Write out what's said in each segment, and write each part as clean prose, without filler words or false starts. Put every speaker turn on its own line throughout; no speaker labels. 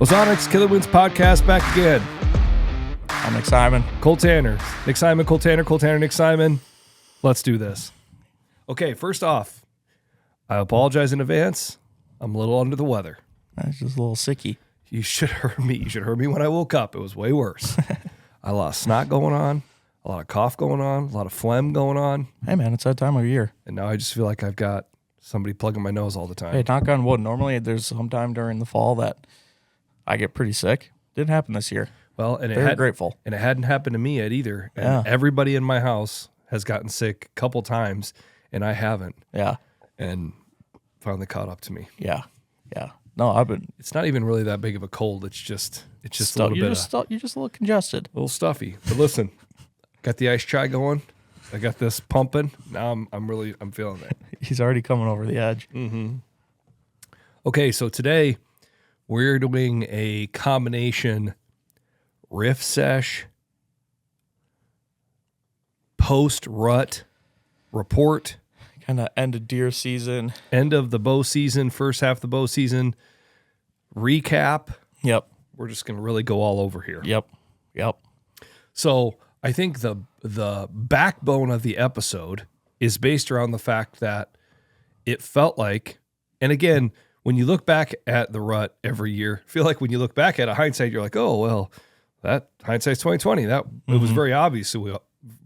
Ozonics Killerwinds podcast back again.
I'm Nick Simon.
Cole Tanner. Nick Simon, Cole Tanner, Nick Simon. Let's do this. Okay, first off, I apologize in advance. I'm a little under the weather.
That's just a little sicky.
You should have heard me. You should have heard me when I woke up. It was way worse. I had a lot of snot going on, a lot of cough going on, a lot of phlegm going on.
Hey, man, it's that time of year.
And now I just feel like I've got somebody plugging my nose all the time.
Hey, knock on wood. Normally, there's some time during the fall that I get pretty sick. Didn't happen this year.
Well, and
Very grateful.
And it hadn't happened to me yet either. And
Yeah.
everybody in my house has gotten sick a couple times, and I haven't.
Yeah.
And finally caught up to me.
Yeah. Yeah. No, I've been.
It's not even really that big of a cold. It's just a little bit
you're just a little congested.
a little stuffy. But listen, got the ice chai going. I got this pumping. Now I'm feeling it.
He's already coming over the edge.
Okay, so today we're doing a combination riff sesh, post rut report,
Kind of end of deer season.
end of the bow season, first half of the bow season, recap.
Yep.
We're just going to really go all over here.
Yep.
So I think the backbone of the episode is based around the fact that it felt like, and again, when you look back at the rut every year, I feel like when you look back at a hindsight, you're like, oh, well, that hindsight's 2020. That it was very obvious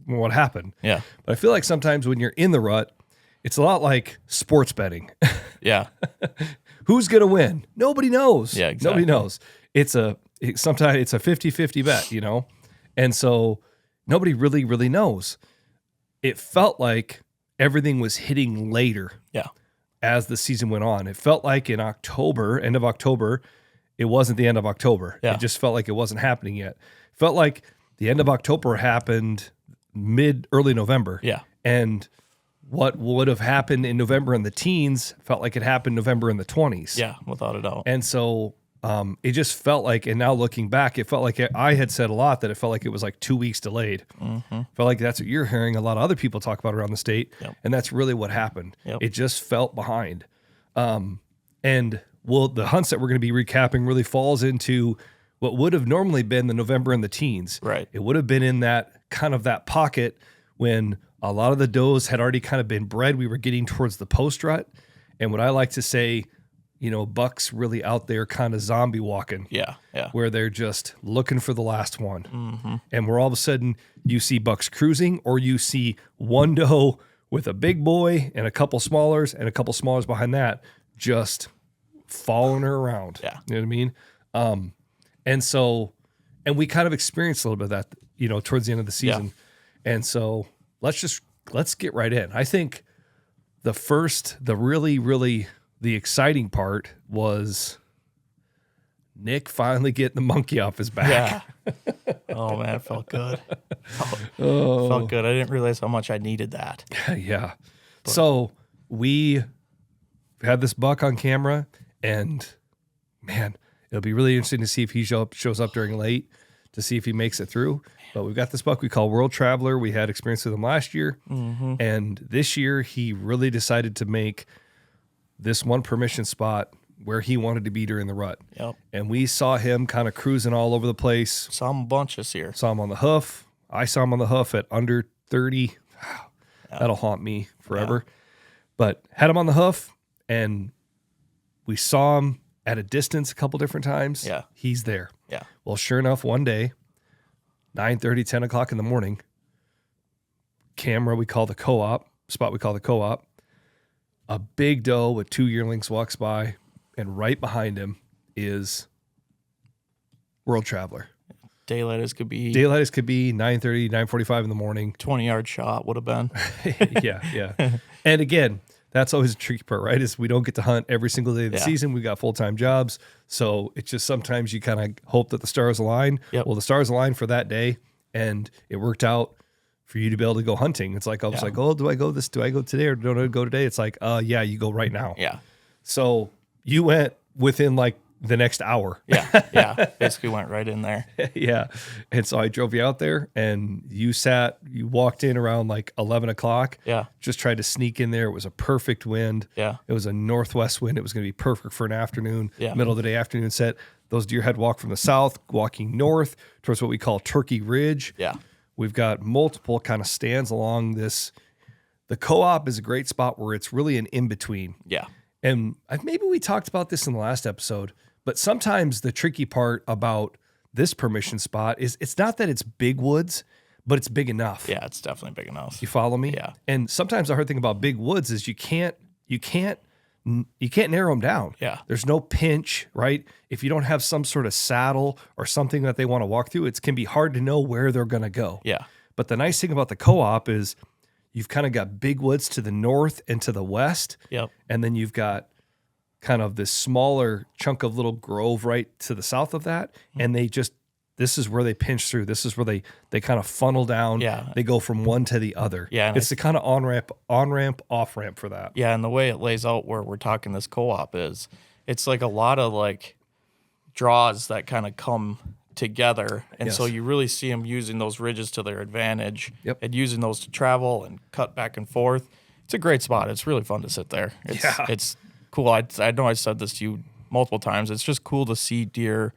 what happened.
Yeah.
But I feel like sometimes when you're in the rut, it's a lot like sports betting.
Yeah.
Who's going to win? Nobody knows.
Yeah, exactly.
Nobody knows. Sometimes it's a 50-50 bet, you know? And so nobody really knows. It felt like everything was hitting later.
Yeah.
As the season went on. It felt like in October, end of October, it wasn't the end of October.
Yeah.
It just felt like it wasn't happening yet. It felt like the end of October happened early November.
Yeah.
And what would have happened in November in the teens felt like it happened November in the 20s.
Yeah. Without a doubt.
And so it just felt like, and now looking back, it felt like I had said a lot that it felt like it was like 2 weeks delayed.
Mm-hmm.
Felt like that's what you're hearing a lot of other people talk about around the state.
Yep.
And that's really what happened.
Yep.
It just felt behind. And the hunts that we're going to be recapping really falls into what would have normally been the November and the teens.
Right.
It would have been in that kind of that pocket when a lot of the does had already kind of been bred. We were getting towards the post rut. And what I like to say, you know, bucks really out there kind of zombie walking.
Yeah. Yeah.
Where they're just looking for the last one.
Mm-hmm.
And where all of a sudden you see bucks cruising, or you see one doe with a big boy and a couple smallers and a couple smallers behind that just following her around.
Yeah.
You know what I mean? And we kind of experienced a little bit of that, you know, towards the end of the season. Yeah. And so let's get right in. I think the exciting part was Nick finally getting the monkey off his back.
Yeah. Oh, man, it felt good. Felt good. I didn't realize how much I needed that.
Yeah. So we had this buck on camera, and man, it'll be really interesting to see if he shows up during late to see if he makes it through. But we've got this buck we call World Traveler. We had experience with him last year.
Mm-hmm.
And this year he really decided to make this one permission spot where he wanted to be during the rut.
Yep.
And we saw him kind of cruising all over the place.
Saw him a bunch this year.
Saw him on the hoof. I saw him on the hoof at under 30.
Yeah.
That'll haunt me forever. Yeah. But had him on the hoof, and we saw him at a distance a couple different times.
Yeah.
He's there.
Yeah.
Well, sure enough, one day, 9:30, 10 o'clock in the morning, spot we call the co-op, a big doe with 2 yearlings walks by, and right behind him is World Traveler.
Daylight as could be.
9:30, 9:45 in the morning.
20-yard shot would have been.
Yeah. And again, that's always a tricky part, right? Is we don't get to hunt every single day of the season. We got full-time jobs. So it's just sometimes you kind of hope that the stars align.
Yep.
Well, the stars aligned for that day, and it worked out for you to be able to go hunting. It's like, I was like, oh, do I go today or don't I go today? It's like, yeah, you go right now.
Yeah.
So you went within like the next hour.
Yeah. Basically went right in there.
Yeah. And so I drove you out there and you walked in around like 11 o'clock.
Yeah.
Just tried to sneak in there. It was a perfect wind.
Yeah.
It was a northwest wind. It was going to be perfect for an afternoon,
Yeah.
middle of the day afternoon set. Those deer had walked from the south, walking north towards what we call Turkey Ridge.
Yeah.
We've got multiple kind of stands along this. The co-op is a great spot where it's really an in-between.
Yeah.
And maybe we talked about this in the last episode, but sometimes the tricky part about this permission spot is it's not that it's big woods, but it's big enough.
Yeah, it's definitely big enough.
You follow me?
Yeah.
And sometimes the hard thing about big woods is you can't narrow them down.
Yeah.
There's no pinch, right? If you don't have some sort of saddle or something that they want to walk through, it can be hard to know where they're going to go.
Yeah.
But the nice thing about the co-op is you've kind of got big woods to the north and to the west.
Yep.
And then you've got kind of this smaller chunk of little grove right to the south of that. And this is where they pinch through. This is where they kind of funnel down.
Yeah.
They go from one to the other.
Yeah.
It's the kind of on-ramp, off-ramp for that.
Yeah, and the way it lays out where we're talking this co-op is, it's like a lot of like draws that kind of come together. And so
Yes.
you really see them using those ridges to their advantage.
Yep.
And using those to travel and cut back and forth. It's a great spot. It's really fun to sit there. It's cool. I know I said this to you multiple times. It's just cool to see deer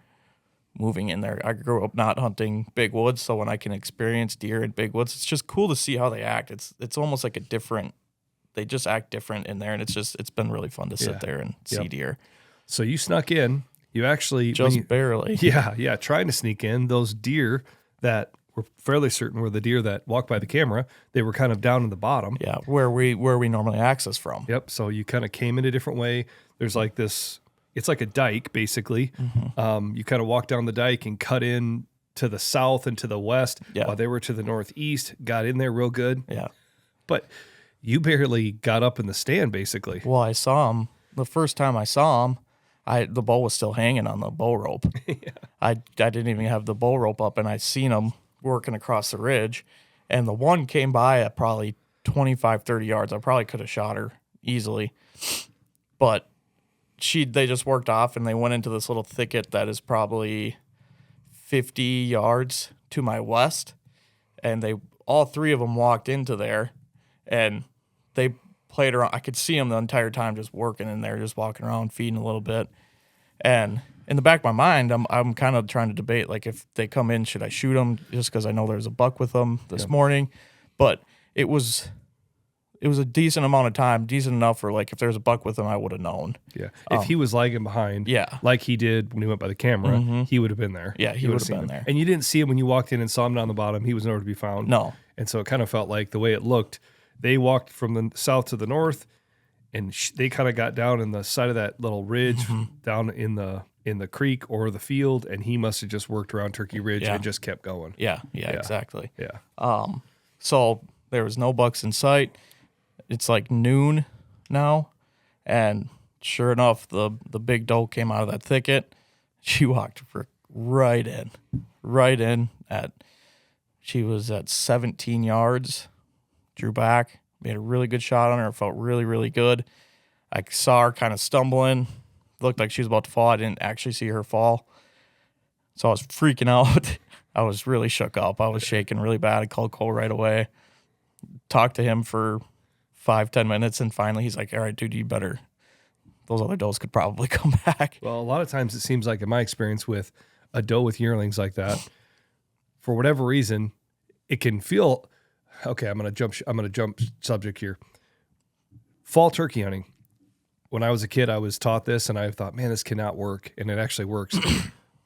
moving in there. I grew up not hunting big woods, so when I can experience deer in big woods, it's just cool to see how they act. It's almost like they just act different in there, and it's been really fun to sit there and see deer.
So you snuck in. You actually
Barely.
Yeah, trying to sneak in. Those deer that we're fairly certain were the deer that walked by the camera, they were kind of down in the bottom.
Yeah, where we normally access from.
Yep. So you kind of came in a different way. There's like this. It's like a dike, basically.
Mm-hmm.
You kind of walk down the dike and cut in to the south and to the west, while they were to the northeast. Got in there real good.
Yeah.
But you barely got up in the stand, basically.
Well, I saw him the first time I saw him. The bow was still hanging on the bow rope. I didn't even have the bow rope up, and I seen him working across the ridge, and the one came by at probably 25, 30 yards. I probably could have shot her easily, but they just worked off, and they went into this little thicket that is probably 50 yards to my west, and all three of them walked into there, and they played around. I could see them the entire time just working in there, just walking around, feeding a little bit, and in the back of my mind, I'm kind of trying to debate, like, if they come in, should I shoot them? Just because I know there's a buck with them this morning. But it was a decent amount of time, decent enough for, like, if there's a buck with them, I would have known.
Yeah. If he was lagging behind,
Yeah.
like he did when he went by the camera, he would have been there.
Yeah, he
You
would have
seen
been
him.
there.
And you didn't see him when you walked in and saw him down the bottom. He was nowhere to be found.
No.
And so it kind of felt like the way it looked, they walked from the south to the north, and they kind of got down in the side of that little ridge down in the creek or the field, and he must have just worked around Turkey Ridge and just kept going.
Yeah, exactly.
Yeah.
So there was no bucks in sight. It's like noon now, and sure enough, the big doe came out of that thicket. She walked right in she was at 17 yards, drew back, made a really good shot on her. It felt really, really good. I saw her kind of stumbling, looked like she was about to fall. I didn't actually see her fall, so I was freaking out. I was really shook up. I was shaking really bad. I called Cole right away, talked to him for 5-10 minutes, and finally he's like, all right, dude, you better, those other does could probably come back.
Well, a lot of times it seems like, in my experience with a doe with yearlings like that, for whatever reason, it can feel, okay, I'm going to jump subject here. Fall turkey hunting. When I was a kid, I was taught this, and I thought, man, this cannot work, and it actually works.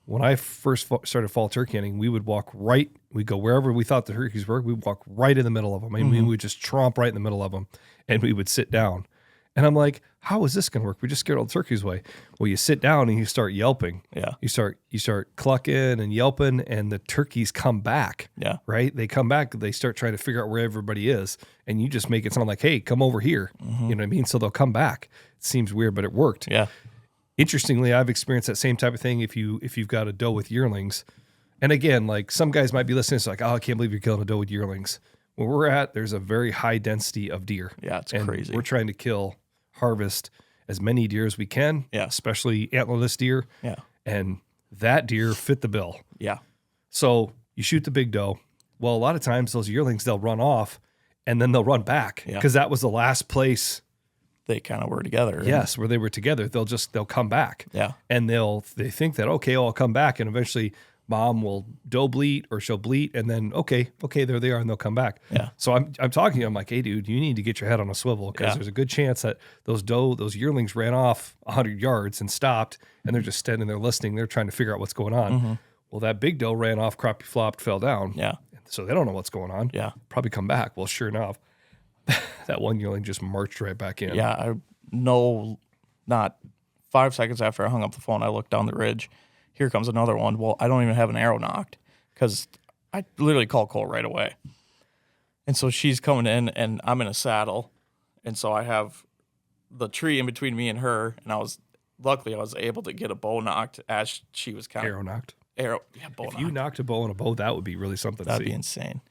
When I first started fall turkey hunting, we'd go wherever we thought the turkeys were, we'd walk right in the middle of them. I mean, we would just tromp right in the middle of them, and we would sit down. And I'm like, how is this going to work? We just scared all the turkeys away. Well, you sit down and you start yelping.
Yeah.
You start clucking and yelping, and the turkeys come back.
Yeah.
Right? They come back. They start trying to figure out where everybody is, and you just make it sound like, hey, come over here. You know what I mean? So they'll come back. It seems weird, but it worked.
Yeah.
Interestingly, I've experienced that same type of thing if you've got a doe with yearlings. And again, like, some guys might be listening, it's like, oh, I can't believe you're killing a doe with yearlings. Where we're at, there's a very high density of deer.
Yeah, it's
and
crazy.
We're trying to harvest as many deer as we can,
Yeah.
especially antlerless deer.
Yeah.
And that deer fit the bill.
Yeah.
So you shoot the big doe. Well, a lot of times those yearlings, they'll run off and then they'll run back because that was the last place
They kind of were together.
Yes, where they were together. They'll come back.
Yeah.
And they think that, okay, I'll come back, and eventually mom will doe bleat or she'll bleat, and then okay, there they are, and they'll come back.
Yeah.
So I'm talking to you, I'm like, hey dude, you need to get your head on a swivel because there's a good chance that those yearlings ran off 100 yards and stopped, and they're just standing there listening. They're trying to figure out what's going on.
Mm-hmm.
Well, that big doe ran off, crappie flopped, fell down.
Yeah.
So they don't know what's going on.
Yeah.
Probably come back. Well, sure enough, that one yearling just marched right back in.
Yeah. I know not 5 seconds after I hung up the phone, I looked down the ridge. Here comes another one. Well, I don't even have an arrow knocked because I literally called Cole right away. And so she's coming in and I'm in a saddle. And so I have the tree in between me and her. And luckily I was able to get a bow knocked as she was kind of
Arrow knocked.
bow
If
knocked.
you knocked a bow on a bow, that would be really something
That'd
to
be
see.
insane.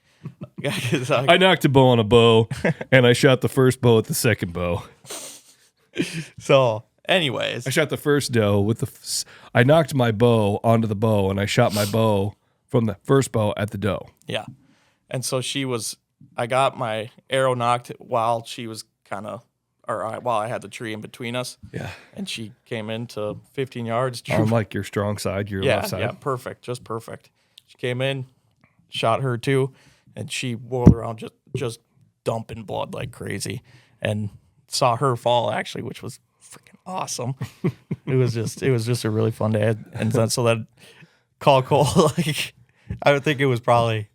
I knocked a bow on a bow, and I shot the first bow at the second bow.
So, anyways,
I shot the first doe with I knocked my bow onto the bow, and I shot my bow from the first bow at the doe.
yeah. And so I got my arrow knocked while she was while I had the tree in between us.
Yeah.
And she came into 15 yards.
On like your strong side, your left side.
Yeah, perfect. Just perfect. She came in, shot her too, and she whirled around just dumping blood like crazy. And saw her fall actually, which was freaking awesome. It was just a really fun day. And then so that call Cole, like I would think it was probably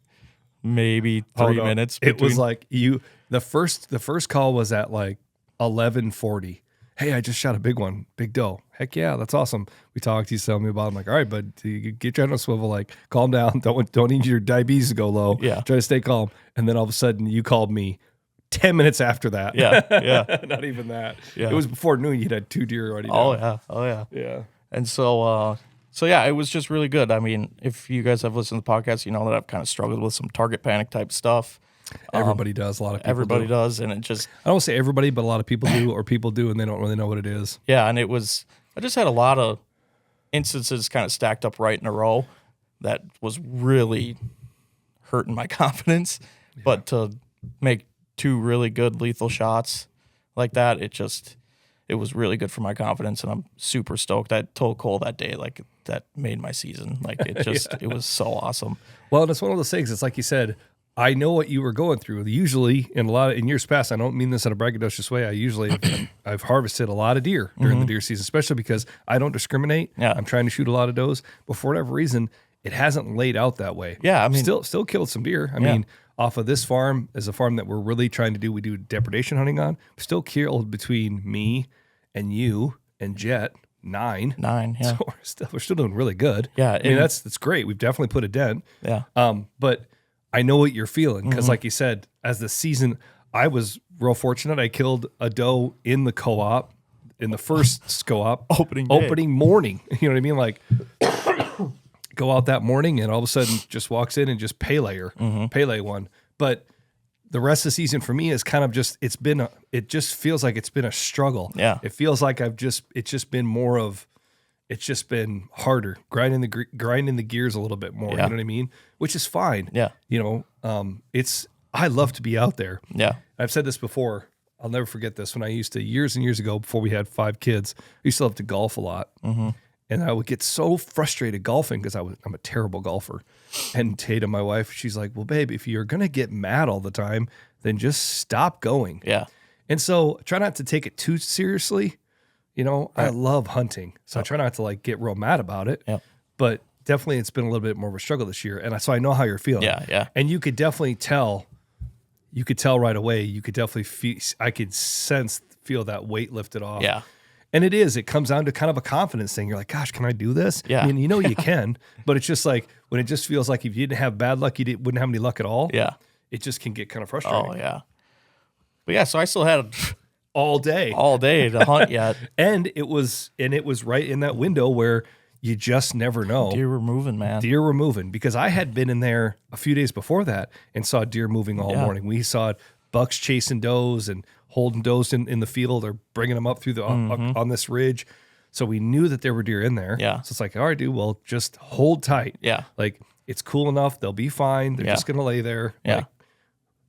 maybe 3 minutes.
It was like the first call was at like 11:40. Hey, I just shot a big one, big doe. Heck yeah, that's awesome. We talked. He's telling me about it. I'm like, all right, bud, you get your head on a swivel. Like, calm down. Don't need your diabetes to go low.
Yeah.
Try to stay calm. And then all of a sudden, you called me 10 minutes after that.
Yeah.
Not even that.
Yeah.
It was before noon. You'd had 2 deer already.
Oh
down.
yeah.
Yeah.
And so yeah, it was just really good. I mean, if you guys have listened to the podcast, you know that I've kind of struggled with some target panic type stuff.
Everybody does. A lot of people
Everybody
do.
does, and it just
I don't say everybody, but a lot of people do, or people do, and they don't really know what it is.
yeah, and I just had a lot of instances kind of stacked up right in a row that was really hurting my confidence. Yeah. But to make 2 really good lethal shots like that, it was really good for my confidence, and I'm super stoked. I told Cole that day, like, that made my season. Like, it just, It was so awesome.
Well, and it's one of those things. It's like you said, I know what you were going through. Usually, in years past, I don't mean this in a braggadocious way. I've harvested a lot of deer during the deer season, especially because I don't discriminate.
Yeah.
I'm trying to shoot a lot of does, but for whatever reason, it hasn't laid out that way.
Yeah, I mean,
still killed some deer. I mean, off of this farm is a farm that we're really trying to do. We do depredation hunting on. We still killed between me and you and Jet 9.
9, yeah.
So we're still doing really good.
Yeah,
I mean that's great. We've definitely put a dent.
Yeah.
But I know what you're feeling because, like you said, as the season, I was real fortunate. I killed a doe in the co-op, in the first co-op opening morning. You know what I mean? Like, go out that morning and all of a sudden just walks in and just Pele one. But the rest of the season for me is kind of just it just feels like it's been a struggle.
Yeah,
it feels like it's just been harder, grinding the gears a little bit more.
Yeah.
You know what I mean? Which is fine.
Yeah.
You know, I love to be out there.
Yeah.
I've said this before. I'll never forget this. When I used to, years and years ago, before we had 5 kids, I used to love to golf a lot. Mm-hmm. And I would get so frustrated golfing because I'm a terrible golfer. And Tatum, my wife, she's like, well, babe, if you're going to get mad all the time, then just stop going.
Yeah.
And so try not to take it too seriously. You know, I love hunting, so I try not to like get real mad about it.
Yep.
But definitely, it's been a little bit more of a struggle this year, and so I know how you're feeling.
Yeah.
And you could definitely tell. You could tell right away. You could definitely feel. I could feel that weight lifted off.
Yeah.
And it comes down to kind of a confidence thing. You're like, gosh, can I do this?
Yeah.
I mean, you know you can, but it's just like when it just feels like if you didn't have bad luck, wouldn't have any luck at all.
Yeah.
It just can get kind of frustrating.
Oh yeah. But yeah, so I still had
all day
to hunt yet.
And it was right in that window where you just never know.
Deer were moving, man.
Deer were moving because I had been in there a few days before that and saw deer moving all morning. We saw it bucks chasing does and holding does in the field or bringing them up through the on this ridge. So we knew that there were deer in there.
Yeah.
So it's like, all right, dude, well, just hold tight.
Yeah.
Like, it's cool enough. They'll be fine. They're just going to lay there.
Yeah.
Like,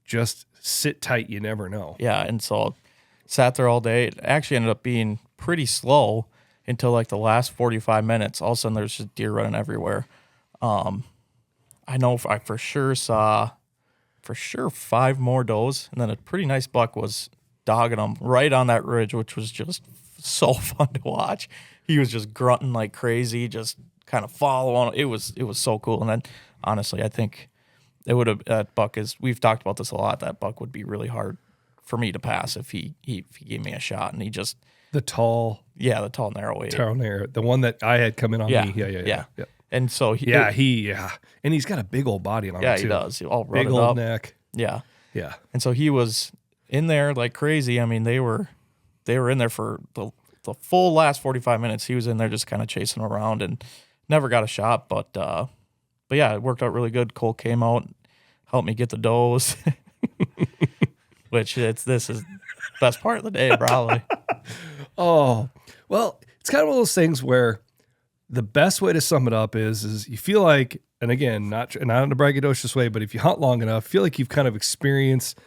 just sit tight. You never know.
Yeah. And so sat there all day. It actually ended up being pretty slow until like the last 45 minutes. All of a sudden, there's just deer running everywhere. I know I for sure saw 5 more does, and then a pretty nice buck was dogging them right on that ridge, which was just so fun to watch. He was just grunting like crazy, just kind of following. It was so cool. And then honestly, I think it would have, that buck is, we've talked about this a lot, that buck would be really hard for me to pass if he gave me a shot. And he just,
the tall
narrow eight.
The one that I had come in on me. Yeah.
And so
and he's got a big old body on him.
Yeah,
too.
he does. All
big
rutted
old
up.
neck.
Yeah.
Yeah.
And so he was in there like crazy. I mean, they were in there for the full last 45 minutes. He was in there just kind of chasing around and never got a shot. But yeah, it worked out really good. Cole came out, helped me get the does, which this is the best part of the day, probably.
Oh, well, it's kind of one of those things where the best way to sum it up is you feel like, and again, not in a braggadocious way, but if you hunt long enough, feel like you've kind of experienced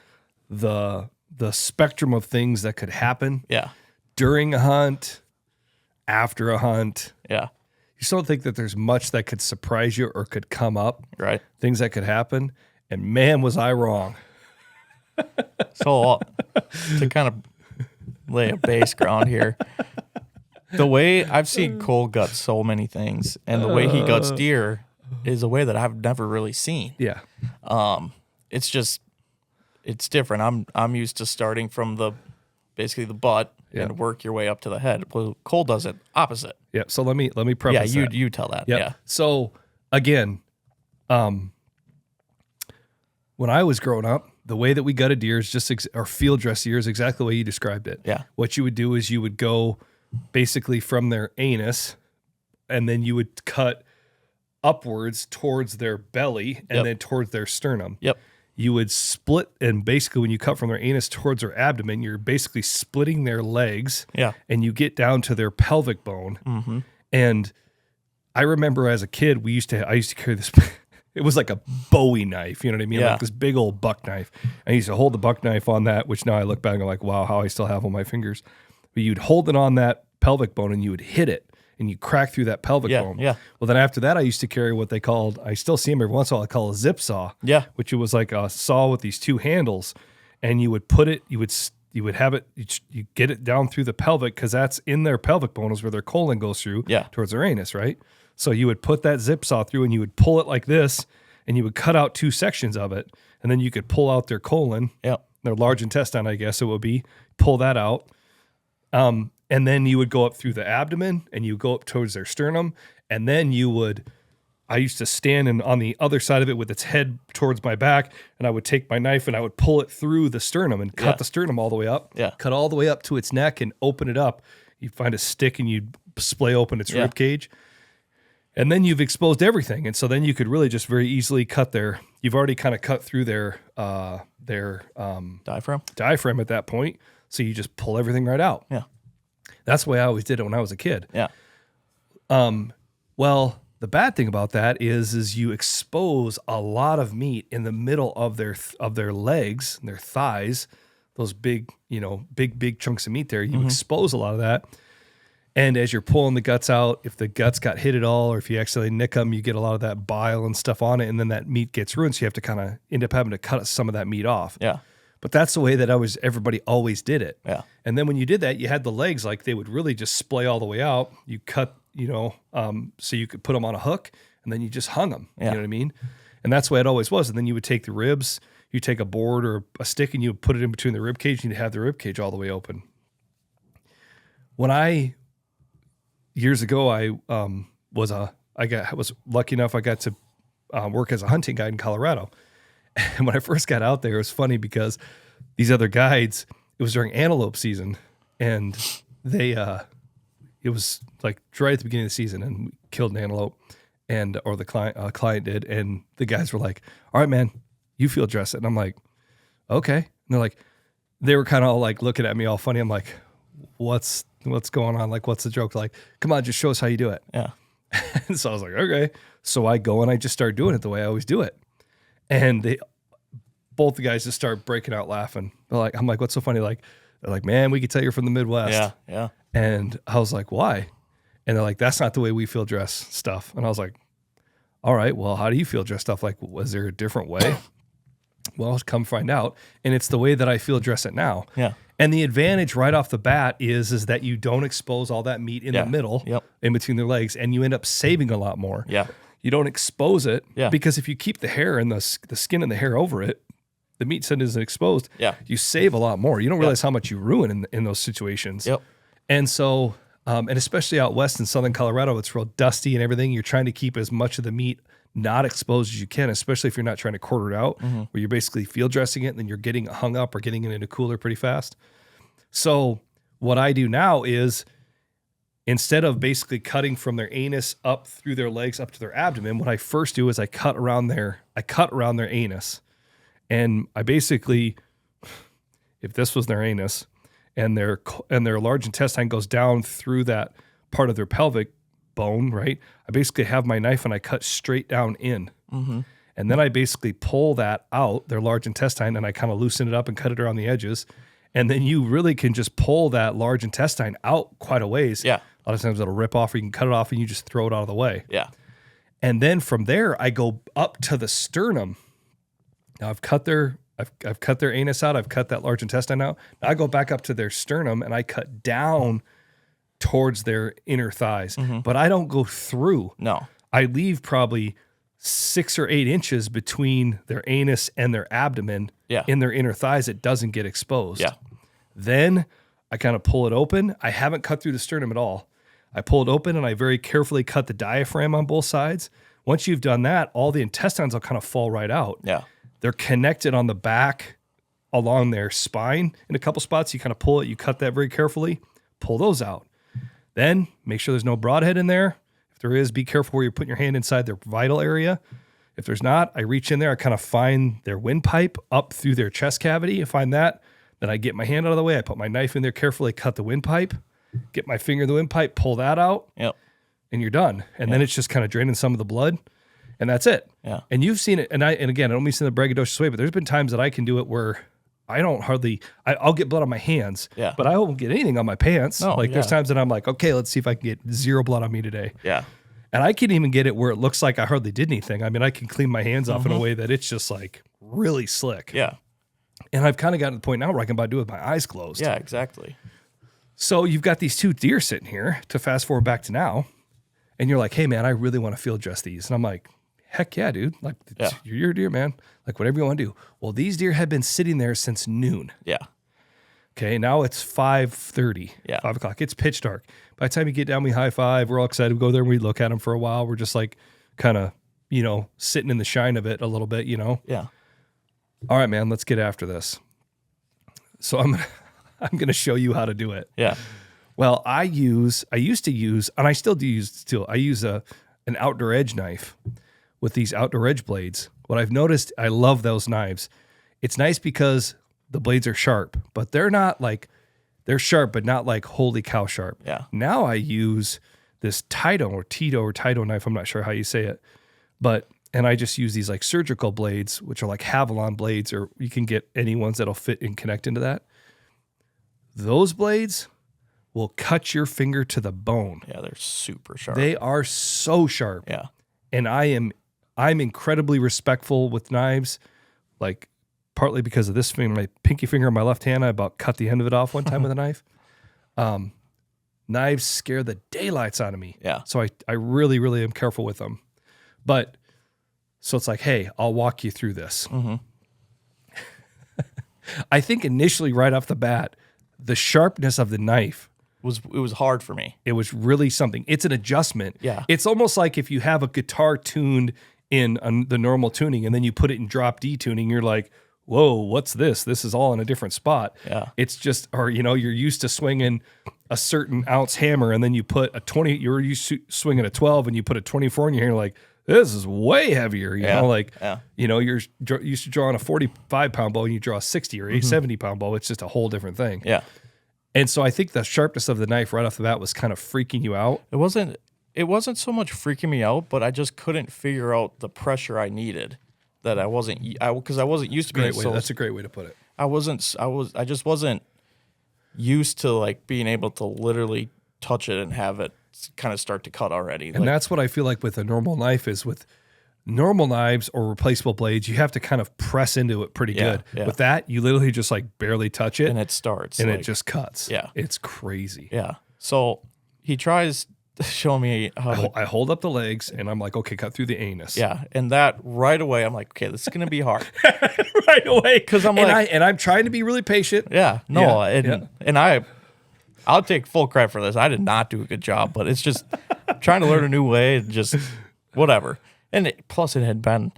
the spectrum of things that could happen.
Yeah.
During a hunt, after a hunt.
Yeah.
You still don't think that there's much that could surprise you or could come up.
Right.
Things that could happen. And man, was I wrong.
So to kind of lay a base ground here, the way I've seen Cole gut so many things, and the way he guts deer is a way that I've never really seen.
Yeah.
It's different. I'm used to starting from basically the butt and work your way up to the head. Well, Cole does it opposite.
Yeah. So let me preface that.
You tell that.
Yep.
Yeah.
So again, when I was growing up, the way that we gutted deer is just or field dress deer is exactly the way you described it.
Yeah.
What you would do is you would go basically from their anus, and then you would cut upwards towards their belly and then towards their sternum.
Yep.
You would split, and basically when you cut from their anus towards their abdomen, you're basically splitting their legs.
Yeah.
And you get down to their pelvic bone.
Mm-hmm.
And I remember as a kid, I used to carry this. It was like a Bowie knife, you know what I mean?
Yeah.
Like this big old buck knife. I used to hold the buck knife on that, which now I look back and I'm like, wow, how I still have on my fingers. But you'd hold it on that pelvic bone and you would hit it and you crack through that pelvic bone.
Yeah.
Well, then after that, I used to carry what they called, I still see them every once in a while, I call a zip saw.
Yeah.
Which it was like a saw with these two handles, and you would put it, you would have it, you get it down through the pelvic, because that's in their pelvic bone is where their colon goes through towards their anus, right? So you would put that zip saw through and you would pull it like this, and you would cut out 2 sections of it, and then you could pull out their colon, their large intestine, I guess it would be, pull that out. And then you would go up through the abdomen and you go up towards their sternum. And then I used to stand on the other side of it with its head towards my back, and I would take my knife and I would pull it through the sternum and cut the sternum all the way up, cut all the way up to its neck and open it up. You'd find a stick and you'd splay open its rib cage. And then you've exposed everything. And so then you could really just very easily you've already kind of cut through their diaphragm at that point. So you just pull everything right out.
Yeah.
That's the way I always did it when I was a kid.
Yeah.
Well, the bad thing about that is you expose a lot of meat in the middle of their legs and their thighs, those big chunks of meat there. You expose a lot of that. And as you're pulling the guts out, if the guts got hit at all, or if you accidentally nick them, you get a lot of that bile and stuff on it, and then that meat gets ruined. So you have to kind of end up having to cut some of that meat off.
Yeah.
But that's the way that everybody always did it.
Yeah.
And then when you did that, you had the legs, like they would really just splay all the way out. You cut, so you could put them on a hook, and then you just hung them.
Yeah.
You know what I mean? And that's the way it always was. And then you would take the ribs, you take a board or a stick, and you would put it in between the rib cage, and you'd have the rib cage all the way open. Years ago, I was lucky enough I got to work as a hunting guide in Colorado. And when I first got out there, it was funny because these other guides, it was during antelope season, and it was like right at the beginning of the season, and we killed an antelope, or the client did, and the guys were like, "All right, man, you field dress it," and I'm like, "Okay." they're like, they were kind of like looking at me all funny. I'm like, what's going on? Like, what's the joke? Like, come on, just show us how you do it.
Yeah.
And so I was like, okay. So I go and I just start doing it the way I always do it. And both the guys just start breaking out laughing. I'm like, what's so funny? Like, they're like, man, we could tell you're from the Midwest.
Yeah. Yeah.
And I was like, why? And they're like, that's not the way we field dress stuff. And I was like, all right, well, how do you field dress stuff? Like, was there a different way? Well, come find out. And it's the way that I field dress it now.
Yeah.
And the advantage right off the bat is that you don't expose all that meat in the middle, in between their legs, and you end up saving a lot more.
Yeah.
You don't expose it
Yeah.
because if you keep the hair and the skin and the hair over it, the meat skin isn't exposed.
Yeah.
You save a lot more. You don't realize how much you ruin in those situations.
Yep.
And so, and especially out west in southern Colorado, it's real dusty and everything. You're trying to keep as much of the meat not exposed as you can, especially if you're not trying to quarter it out, where you're basically field dressing it and then you're getting it hung up or getting it in a cooler pretty fast. So what I do now is instead of basically cutting from their anus up through their legs up to their abdomen, what I first do is I cut around their anus. And I basically, if this was their anus and their large intestine goes down through that part of their pelvic bone, right? I basically have my knife and I cut straight down in. Mm-hmm. And then I basically pull that out, their large intestine, and I kind of loosen it up and cut it around the edges. And then you really can just pull that large intestine out quite a ways.
Yeah.
A lot of times it'll rip off or you can cut it off and you just throw it out of the way.
Yeah.
And then from there, I go up to the sternum. Now I've cut their anus out. I've cut that large intestine out. Now I go back up to their sternum and I cut down towards their inner thighs, but I don't go through.
No.
I leave probably 6 or 8 inches between their anus and their abdomen in their inner thighs. It doesn't get exposed.
Yeah.
Then I kind of pull it open. I haven't cut through the sternum at all. I pull it open and I very carefully cut the diaphragm on both sides. Once you've done that, all the intestines will kind of fall right out.
Yeah.
They're connected on the back along their spine in a couple spots. You kind of pull it, you cut that very carefully, pull those out. Then make sure there's no broadhead in there. If there is, be careful where you're putting your hand inside their vital area. If there's not, I reach in there, I kind of find their windpipe up through their chest cavity. I find that. Then I get my hand out of the way. I put my knife in there, carefully cut the windpipe, get my finger in the windpipe, pull that out,
Yep.
and you're done. And then it's just kind of draining some of the blood, and that's it.
Yeah.
And you've seen it, and again, I don't mean this in the braggadocious way, but there's been times that I can do it where I don't hardly, I'll get blood on my hands, but I won't get anything on my pants.
No,
There's times that I'm like, okay, let's see if I can get 0 blood on me today.
Yeah.
And I can even get it where it looks like I hardly did anything. I mean, I can clean my hands off in a way that it's just like really slick.
Yeah.
And I've kind of gotten to the point now where I can about do it with my eyes closed.
Yeah, exactly.
So you've got these 2 deer sitting here to fast forward back to now. And you're like, hey man, I really want to field dress these. And I'm like, heck yeah, dude. Like, you're your deer, man. Like, whatever you want to do. Well, these deer have been sitting there since noon.
Yeah.
Okay, now it's 5:30.
Yeah.
5 o'clock. It's pitch dark. By the time you get down, we high five. We're all excited. We go there and we look at them for a while. We're just like kind of, sitting in the shine of it a little bit,
Yeah.
All right, man, let's get after this. So I'm going to show you how to do it.
Yeah.
Well, I used to use, and I still do use still, I use an outdoor edge knife with these outdoor edge blades. What I've noticed, I love those knives. It's nice because the blades are sharp, but they're not like, they're sharp, but not like holy cow sharp.
Yeah.
Now I use this Tito knife. I'm not sure how you say it, and I just use these like surgical blades, which are like Havilon blades, or you can get any ones that'll fit and connect into that. Those blades will cut your finger to the bone.
Yeah, they're super sharp.
They are so sharp.
Yeah.
And I'm incredibly respectful with knives, like partly because of this finger, my pinky finger on my left hand. I about cut the end of it off one time with a knife. Knives scare the daylights out of me.
Yeah.
So I really, really am careful with them. But so it's like, hey, I'll walk you through this.
Mm-hmm.
I think initially right off the bat, the sharpness of the knife
It was hard for me.
It was really something. It's an adjustment.
Yeah.
It's almost like if you have a guitar tuned in the normal tuning and then you put it in drop D tuning, you're like, whoa, what's this? This is all in a different spot.
Yeah.
It's just, or, you're used to swinging a certain ounce hammer and then you put a 20, you're used to swinging a 12 and you put a 24 in your hand, you're like, this is way heavier. You know, like,
yeah.
you know, you're used to drawing a 45-pound bow and you draw a 60 or 70-pound bow. It's just a whole different thing.
Yeah.
And so I think the sharpness of the knife right off the bat was kind of freaking you out.
It wasn't so much freaking me out, but I just couldn't figure out the pressure I needed that because I wasn't used to being
That's a great way to put it.
I just wasn't used to like being able to literally touch it and have it kind of start to cut already.
And that's what I feel like with a normal knife is with normal knives or replaceable blades, you have to kind of press into it pretty good.
Yeah.
With that, you literally just like barely touch it
and it starts
and
like,
it just cuts.
Yeah.
It's crazy.
Yeah. So he tries to show me how
I hold up the legs and I'm like, okay, cut through the anus.
Yeah. And that right away, I'm like, okay, this is going to be hard.
Right away.
Because I'm
I'm trying to be really patient.
Yeah. No.
Yeah,
and I'll take full credit for this. I did not do a good job, but it's just trying to learn a new way and just whatever. And plus it had been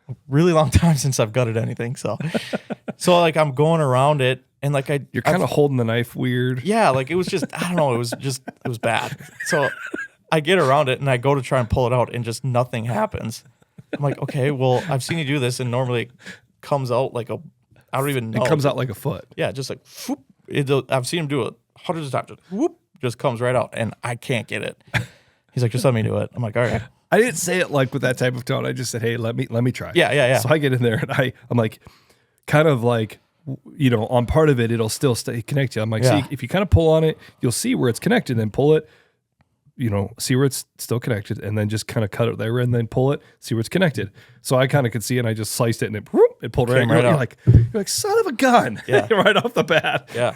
a really long time since I've gutted anything. So like I'm going around it and like
you're kind of holding the knife weird.
Yeah. Like it was just, I don't know. It was bad. So I get around it and I go to try and pull it out and just nothing happens. I'm like, okay, well, I've seen you do this and normally it comes out like I don't even know.
It comes out like a foot.
Yeah. Just like, whoop. I've seen him do it hundreds of times. Just whoop, just comes right out, and I can't get it. He's like, just let me do it. I'm like, all right.
I didn't say it like with that type of tone. I just said, hey, let me try.
Yeah.
So I get in there and I'm like, kind of like, you know, on part of it, it'll still stay connected. I'm like, see, if you kind of pull on it, you'll see where it's connected. Then pull it, you know, see where it's still connected, and then just kind of cut it there and then pull it, see where it's connected. So I kind of could see it, and I just sliced it, and it pulled right out. You're like, son of a gun, right off the bat.
Yeah.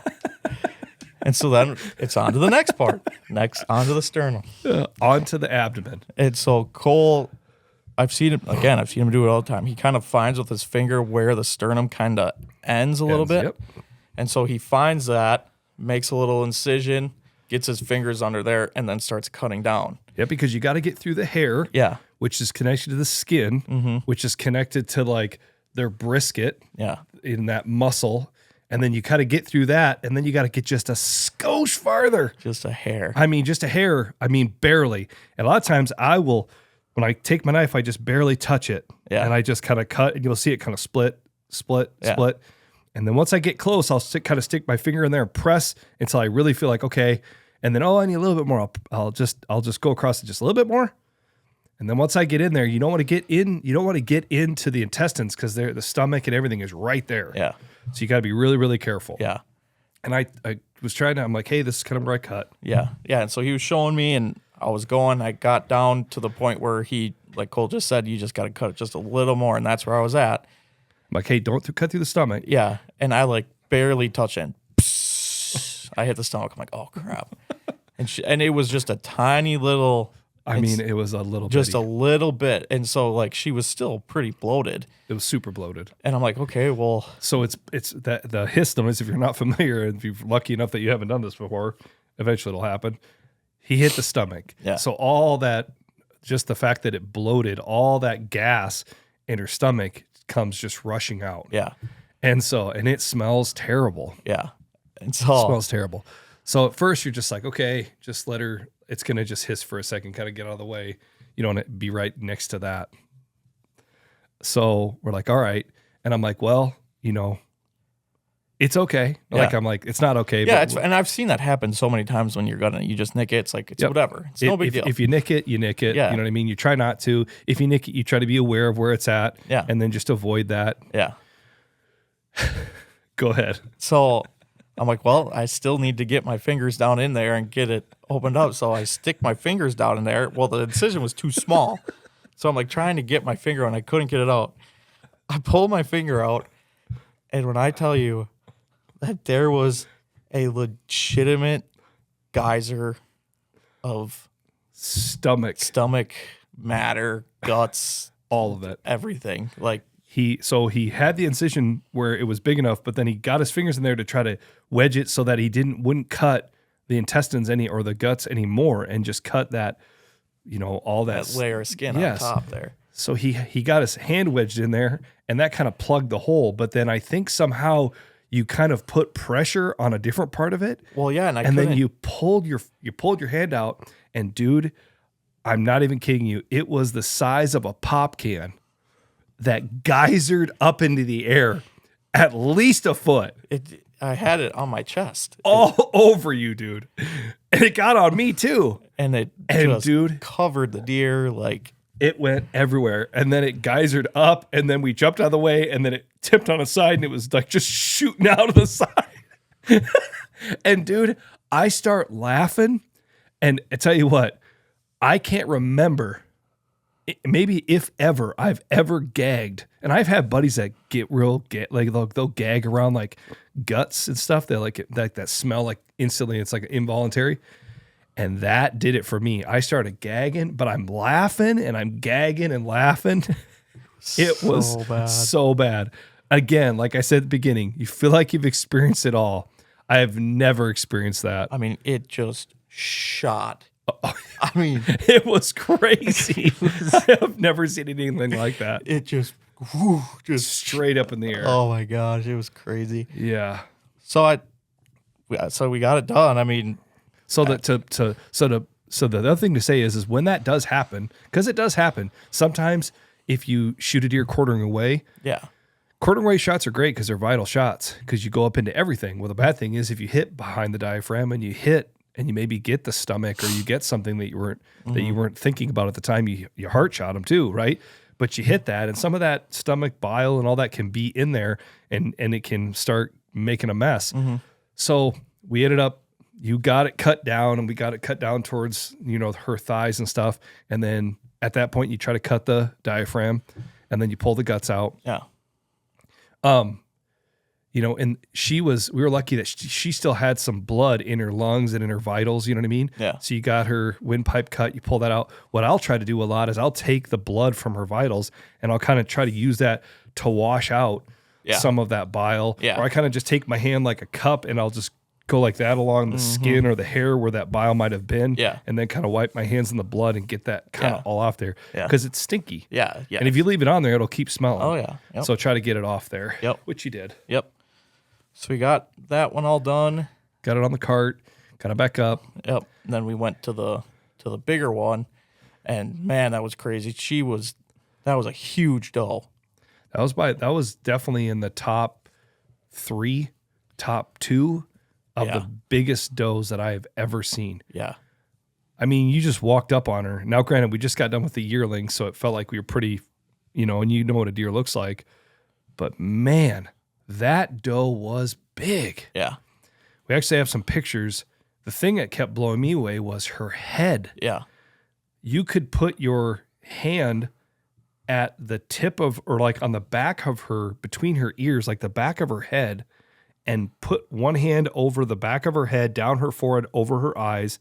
And so then it's on to the next part. Onto the sternum.
Onto the abdomen.
And so Cole, I've seen him do it all the time. He kind of finds with his finger where the sternum kind of ends a little bit.
Yep.
And so he finds that, makes a little incision, gets his fingers under there, and then starts cutting down.
Yeah, because you got to get through the hair, which is connected to the skin, which is connected to like their brisket, in that muscle. And then you got to get through that, and then you got to get just a skosh farther.
Just a hair.
I mean, just a hair. I mean, barely. And a lot of times when I take my knife, I just barely touch it.
Yeah.
And I just kind of cut, and you'll see it kind of split. And then once I get close, I'll kind of stick my finger in there and press until I really feel like, okay. And then, I need a little bit more. I'll just go across it just a little bit more. And then once I get in there, you don't want to get into the intestines because the stomach and everything is right there.
Yeah.
So you got to be really, really careful.
Yeah.
And I was trying to, I'm like, hey, this is kind of where I cut.
Yeah. Yeah. And so he was showing me, and I was going, I got down to the point where he, like Cole just said, you just got to cut it just a little more. And that's where I was at.
I'm like, hey, don't cut through the stomach.
Yeah. And I like barely touch it. I hit the stomach. I'm like, oh, crap. And it was just a tiny little.
I mean, it was a little
just
bitty.
a little bit. And so like she was still pretty bloated.
It was super bloated.
And I'm like, okay, well.
So it's that the histones, if you're not familiar, and if you're lucky enough that you haven't done this before, eventually it'll happen. He hit the stomach.
Yeah.
So all that, just the fact that it bloated, all that gas in her stomach comes just rushing out.
Yeah.
And it smells terrible.
Yeah. And so.
It smells terrible. So at first you're just like, okay, just let her, it's going to just hiss for a second, kind of get out of the way. You don't want to be right next to that. So we're like, all right. And I'm like, well, it's okay.
Yeah.
Like, I'm like, it's not okay.
Yeah.
But
And I've seen that happen so many times when you're gonna, you just nick it. It's like, it's whatever. It's no big deal.
If you nick it, you nick it.
Yeah.
You know what I mean? You try not to. If you nick it, you try to be aware of where it's at.
Yeah.
And then just avoid that.
Yeah.
Go ahead.
So I'm like, well, I still need to get my fingers down in there and get it opened up. So I stick my fingers down in there. Well, the incision was too small. So I'm like trying to get my finger and I couldn't get it out. I pull my finger out. And when I tell you that there was a legitimate geyser of stomach matter, guts,
all of it,
everything. Like,
he had the incision where it was big enough, but then he got his fingers in there to try to wedge it so that he wouldn't cut the intestines or the guts anymore, and just cut that, all that
layer of skin on top there.
So he got his hand wedged in there, and that kind of plugged the hole. But then I think somehow you kind of put pressure on a different part of it.
Well, yeah,
and then you pulled your hand out, and dude, I'm not even kidding you. It was the size of a pop can that geysered up into the air at least a foot.
I had it on my chest.
All over you, dude. And it got on me too.
And it just covered the deer like.
It went everywhere. And then it geysered up, and then we jumped out of the way, and then it tipped on a side, and it was like just shooting out of the side. And dude, I start laughing, and I tell you what, I can't remember, maybe if ever, I've ever gagged. And I've had buddies that get like they'll gag around like guts and stuff. They like that smell like instantly. It's like involuntary. And that did it for me. I started gagging, but I'm laughing and I'm gagging and laughing. It was so bad. Again, like I said at the beginning, you feel like you've experienced it all. I have never experienced that.
I mean, it just shot. I mean,
it was crazy. I have never seen anything like that.
It just
straight up in the air.
Oh my gosh, it was crazy.
Yeah.
So we got it done. I mean,
so the other thing to say is when that does happen, because it does happen. Sometimes if you shoot a deer quartering away, quartering away shots are great because they're vital shots because you go up into everything. Well, the bad thing is if you hit behind the diaphragm and you hit and you maybe get the stomach or you get something that you weren't thinking about at the time, you heart shot them too, right? But you hit that, and some of that stomach bile and all that can be in there, and it can start making a mess. Mm-hmm. So we ended up, you got it cut down, and we got it cut down towards, her thighs and stuff. And then at that point, you try to cut the diaphragm, and then you pull the guts out.
Yeah.
And we were lucky that she still had some blood in her lungs and in her vitals, you know what I mean?
Yeah.
So you got her windpipe cut, you pull that out. What I'll try to do a lot is I'll take the blood from her vitals and I'll kind of try to use that to wash out some of that bile.
Yeah.
Or I kind of just take my hand like a cup and I'll just go like that along the skin or the hair where that bile might have been.
Yeah.
And then kind of wipe my hands in the blood and get that kind of all off there.
Yeah.
Because it's stinky.
Yeah. Yeah.
And if you leave it on there, it'll keep smelling.
Oh, yeah. Yep.
So try to get it off there.
Yep.
Which you did.
Yep. So we got that one all done.
Got it on the cart, got it back up.
Yep. And then we went to the bigger one, and man, that was crazy. That was a huge doe.
That was definitely in the top 2 of the biggest does that I have ever seen.
Yeah.
I mean, you just walked up on her. Now, granted, we just got done with the yearling, so it felt like we were pretty, and you know what a deer looks like. But man, that doe was big.
Yeah.
We actually have some pictures. The thing that kept blowing me away was her head.
Yeah.
You could put your hand at the tip of, or like on the back of her, between her ears, like the back of her head, and put one hand over the back of her head, down her forehead, over her eyes,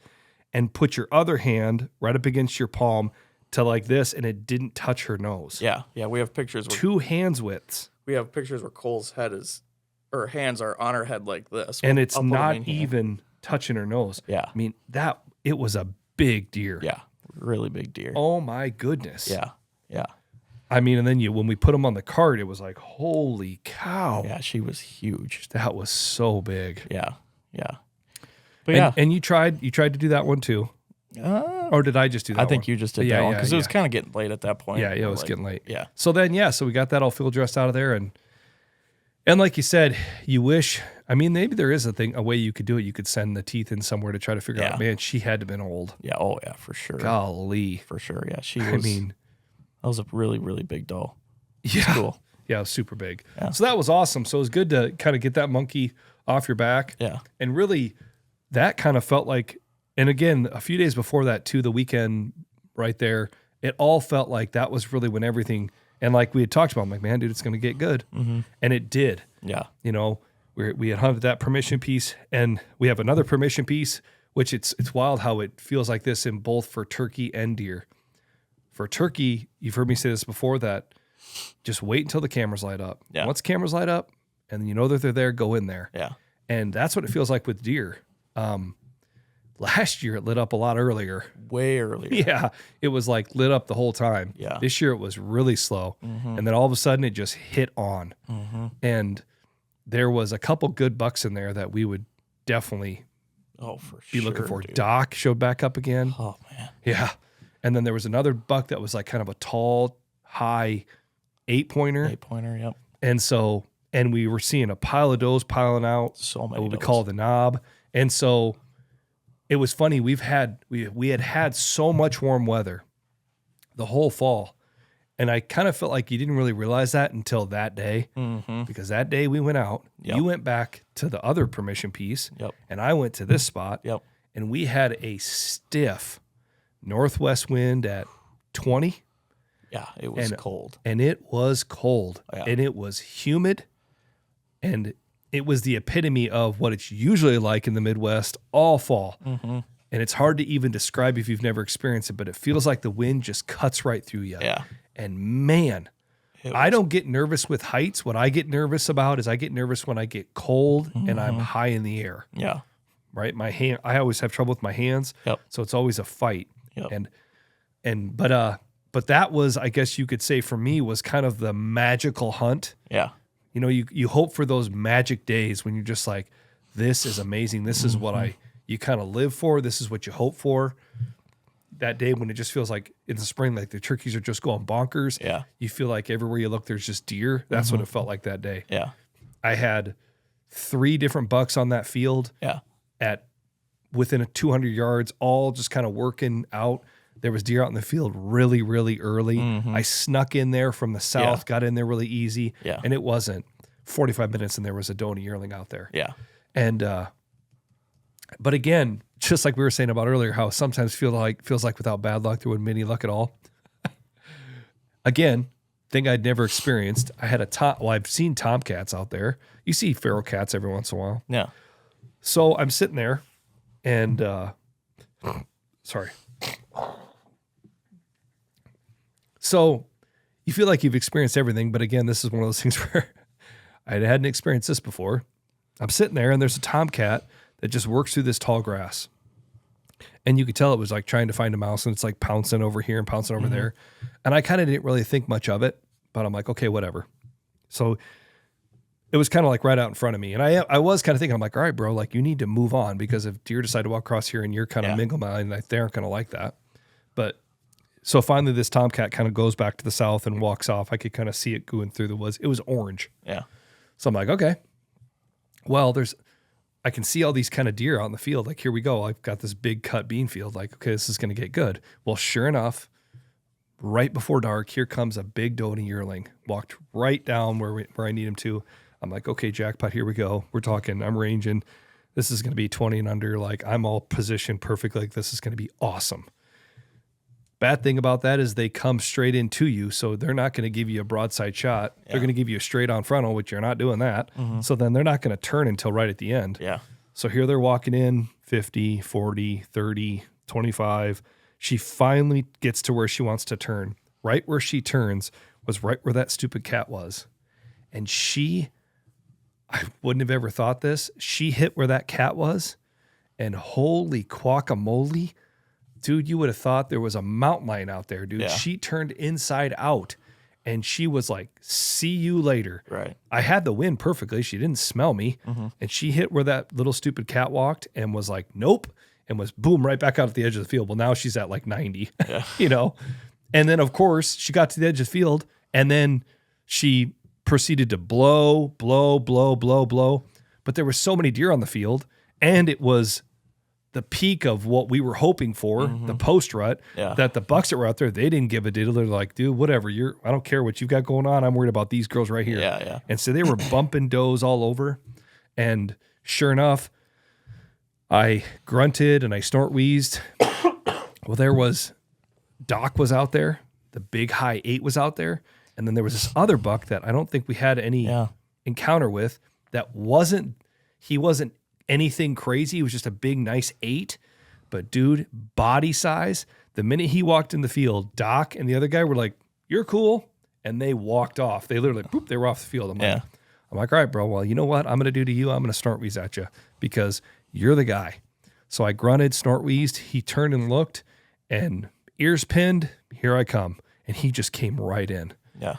and put your other hand right up against your palm to like this, and it didn't touch her nose.
Yeah. Yeah. We have pictures.
2 hands widths.
We have pictures where Cole's her hands are on her head like this.
And it's not even touching her nose.
Yeah.
I mean, it was a big deer.
Yeah. Really big deer.
Oh my goodness.
Yeah. Yeah.
I mean, and then when we put them on the cart, it was like, holy cow.
Yeah, she was huge.
That was so big.
Yeah. Yeah. But
and you tried to do that one too. Or did I just do that one?
I think you just did that one because it was kind of getting late at that point.
Yeah, it was getting late.
Yeah.
So then, so we got that all field dressed out of there. And like you said, you wish, I mean, maybe there is a way you could do it. You could send the teeth in somewhere to try to figure out, man, she had to have been old.
Yeah. Oh, yeah, for sure.
Golly.
For sure. Yeah. That was a really, really big doe.
Yeah.
Cool.
Yeah, it was super big.
Yeah.
So that was awesome. So it was good to kind of get that monkey off your back.
Yeah.
And really, that kind of felt like, and again, a few days before that too, the weekend right there, it all felt like that was really when everything, and like we had talked about, I'm like, man, dude, it's going to get good. Mm-hmm. And it did.
Yeah.
We had hunted that permission piece, and we have another permission piece, which it's wild how it feels like this in both for turkey and deer. For turkey, you've heard me say this before, that just wait until the cameras light up.
Yeah.
Once cameras light up and you know that they're there, go in there.
Yeah.
And that's what it feels like with deer. Last year it lit up a lot earlier.
Way earlier.
Yeah. It was like lit up the whole time.
Yeah.
This year it was really slow. Mm-hmm. And then all of a sudden it just hit on. Mm-hmm. And there was a couple good bucks in there that we would definitely
be
looking for.
Dude.
Doc showed back up again.
Oh, man.
Yeah. And then there was another buck that was like kind of a tall, high 8-pointer.
8-pointer, yep.
And we were seeing a pile of does piling out.
So many
what we
does.
call the knob. And so it was funny. We had so much warm weather the whole fall. And I kind of felt like you didn't really realize that until that day.
Mm-hmm.
Because that day we went out.
Yep.
You went back to the other permission piece.
Yep.
And I went to this spot.
Yep.
And we had a stiff northwest wind at 20.
Yeah, it was cold.
And it was cold.
Yeah.
And it was humid. And it was the epitome of what it's usually like in the Midwest all fall.
Mm-hmm.
And it's hard to even describe if you've never experienced it, but it feels like the wind just cuts right through you.
Yeah.
And man, I don't get nervous with heights. What I get nervous about is I get nervous when I get cold and I'm high in the air.
Yeah.
Right? I always have trouble with my hands.
Yep.
So it's always a fight.
Yep.
But that was, I guess you could say for me, was kind of the magical hunt.
Yeah.
You know, you hope for those magic days when you're just like, this is amazing. This is what you kind of live for. This is what you hope for. That day when it just feels like in the spring, like the turkeys are just going bonkers.
Yeah.
You feel like everywhere you look, there's just deer. That's what it felt like that day.
Yeah.
I had 3 different bucks on that field.
Yeah.
At within 200 yards, all just kind of working out. There was deer out in the field really, really early. I snuck in there from the south, got in there really easy.
Yeah.
And it wasn't 45 minutes and there was a doe and a yearling out there.
Yeah.
And, but again, just like we were saying about earlier, how sometimes feels like without bad luck, there wasn't any luck at all. Again, thing I'd never experienced. I had I've seen tomcats out there. You see feral cats every once in a while.
Yeah.
So I'm sitting there and, sorry. So you feel like you've experienced everything, but again, this is one of those things where I hadn't experienced this before. I'm sitting there and there's a tomcat that just works through this tall grass. And you could tell it was like trying to find a mouse and it's like pouncing over here and pouncing over there. And I kind of didn't really think much of it, but I'm like, okay, whatever. So it was kind of like right out in front of me. And I was kind of thinking, I'm like, all right, bro, like you need to move on because if deer decide to walk across here and you're kind of mingling, like they aren't going to like that. But so finally this tomcat kind of goes back to the south and walks off. I could kind of see it going through the woods. It was orange.
Yeah.
So I'm like, okay, well, I can see all these kind of deer out in the field. Like, here we go. I've got this big cut bean field. Like, okay, this is going to get good. Well, sure enough, right before dark, here comes a big doe and a yearling. Walked right down where I need him to. I'm like, okay, jackpot, here we go. We're talking, I'm ranging. This is going to be 20 and under. Like, I'm all positioned perfectly. Like, this is going to be awesome. Bad thing about that is they come straight into you, so they're not going to give you a broadside shot. Yeah. They're going to give you a straight on frontal, which you're not doing that. So then they're not going to turn until right at the end.
Yeah.
So here they're walking in 50, 40, 30, 25. She finally gets to where she wants to turn. Right where she turns was right where that stupid cat was. And I wouldn't have ever thought this. She hit where that cat was, and holy guacamole, dude, you would have thought there was a mountain lion out there, dude. Yeah. She turned inside out and she was like, see you later.
Right.
I had the wind perfectly. She didn't smell me. And she hit where that little stupid cat walked and was like, nope. And was boom, right back out at the edge of the field. Well, now she's at like 90, you know? And then of course she got to the edge of the field and then she proceeded to blow. But there were so many deer on the field and it was the peak of what we were hoping for, the post rut, that the bucks that were out there, they didn't give a diddle. They're like, dude, whatever. I don't care what you've got going on. I'm worried about these girls right here.
Yeah.
And so they were bumping does all over. And sure enough, I grunted and I snort wheezed. Well, Doc was out there. The big high 8 was out there. And then there was this other buck that I don't think we had any encounter with that wasn't anything crazy. It was just a big, nice 8. But dude, body size, the minute he walked in the field, Doc and the other guy were like, you're cool. And they walked off. They literally, boop, they were off the field. I'm like, all right, bro. Well, you know what I'm going to do to you? I'm going to snort wheeze at you because you're the guy. So I grunted, snort wheezed. He turned and looked and ears pinned. Here I come. And he just came right in.
Yeah.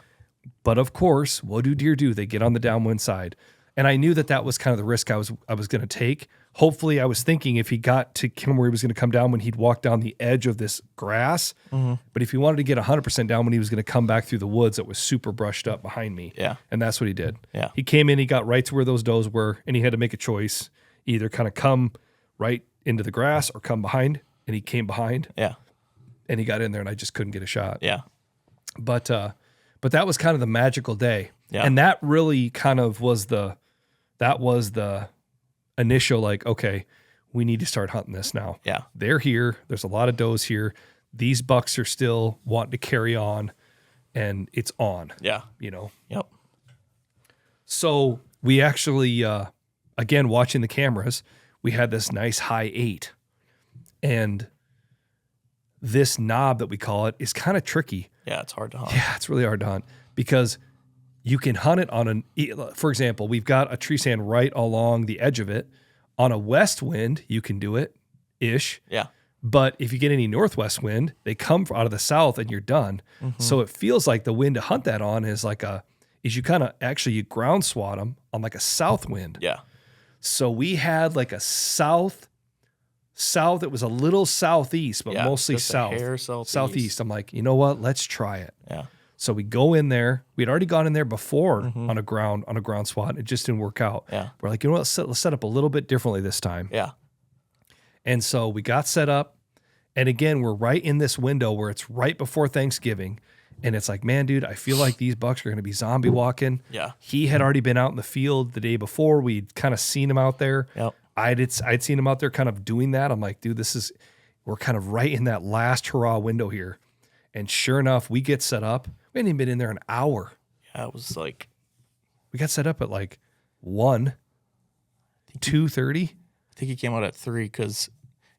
But of course, what do deer do? They get on the downwind side. And I knew that was kind of the risk I was going to take, hopefully I was thinking if he got to where he was going to come down when he'd walk down the edge of this grass. But if he wanted to get 100% down when he was going to come back through the woods that was super brushed up behind me.
Yeah.
And that's what he did.
Yeah.
He came in, he got right to where those does were, and he had to make a choice, either kind of come right into the grass or come behind. And he came behind.
Yeah.
And he got in there, and I just couldn't get a shot.
Yeah.
But that was kind of the magical day.
Yeah.
And that really kind of was the initial, like, okay, we need to start hunting this now.
Yeah.
They're here. There's a lot of does here. These bucks are still wanting to carry on, and it's on.
Yeah.
Yep. So we actually, again, watching the cameras, we had this nice high 8. And this knob that we call it is kind of tricky.
Yeah, it's hard to hunt.
Yeah, it's really hard to hunt because you can hunt it on for example, we've got a tree stand right along the edge of it. On a west wind, you can do it ish.
Yeah.
But if you get any northwest wind, they come out of the south and you're done. So it feels like the wind to hunt that on is you kind of actually you ground swat them on like a south wind.
Yeah.
So we had like a south, it was a little southeast, but mostly
just a hair
southeast. I'm like, you know what? Let's try it.
Yeah.
So we go in there. We had already gone in there before on a ground swat. It just didn't work out.
Yeah.
We're like, you know what? Let's set up a little bit differently this time.
Yeah.
And so we got set up. And again, we're right in this window where it's right before Thanksgiving. And it's like, man, dude, I feel like these bucks are going to be zombie walking.
Yeah.
He had already been out in the field the day before. We'd kind of seen him out there.
Yep.
I'd seen him out there kind of doing that. I'm like, dude, we're kind of right in that last hurrah window here. And sure enough, we get set up. We hadn't even been in there an hour.
Yeah, it was like,
We got set up at like 2:30.
I think he came out at 3 because,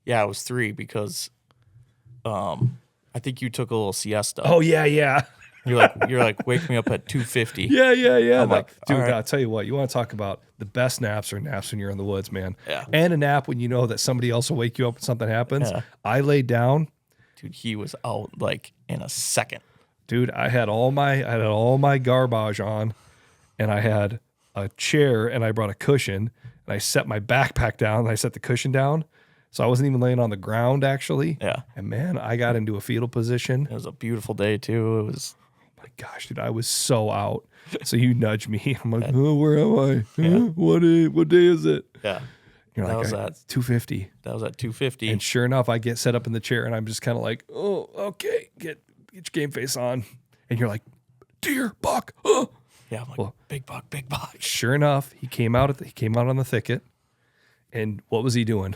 it was 3 because I think you took a little siesta.
Oh, yeah.
You're like, wake me up at 2:50.
Yeah.
I'm like,
dude,
all right.
I'll tell you what, you want to talk about the best naps are naps when you're in the woods, man.
Yeah.
And a nap when you know that somebody else will wake you up when something happens.
Yeah.
I laid down.
Dude, he was out like in a second.
Dude, I had all my garbage on, and I had a chair, and I brought a cushion, and I set my backpack down, and I set the cushion down. So I wasn't even laying on the ground, actually.
Yeah.
And man, I got into a fetal position.
It was a beautiful day too. It was,
My gosh, dude, I was so out. So you nudge me. I'm like, oh, where am I? Huh? What day is it?
yeah.
You're
That
like,
was
it's 2:50.
That was at 2:50.
And sure enough, I get set up in the chair, and I'm just kind of like, oh, okay, get your game face on. And you're like, deer, buck. Oh.
Yeah, I'm like,
Well,
big buck.
Sure enough, he came out on the thicket, and what was he doing?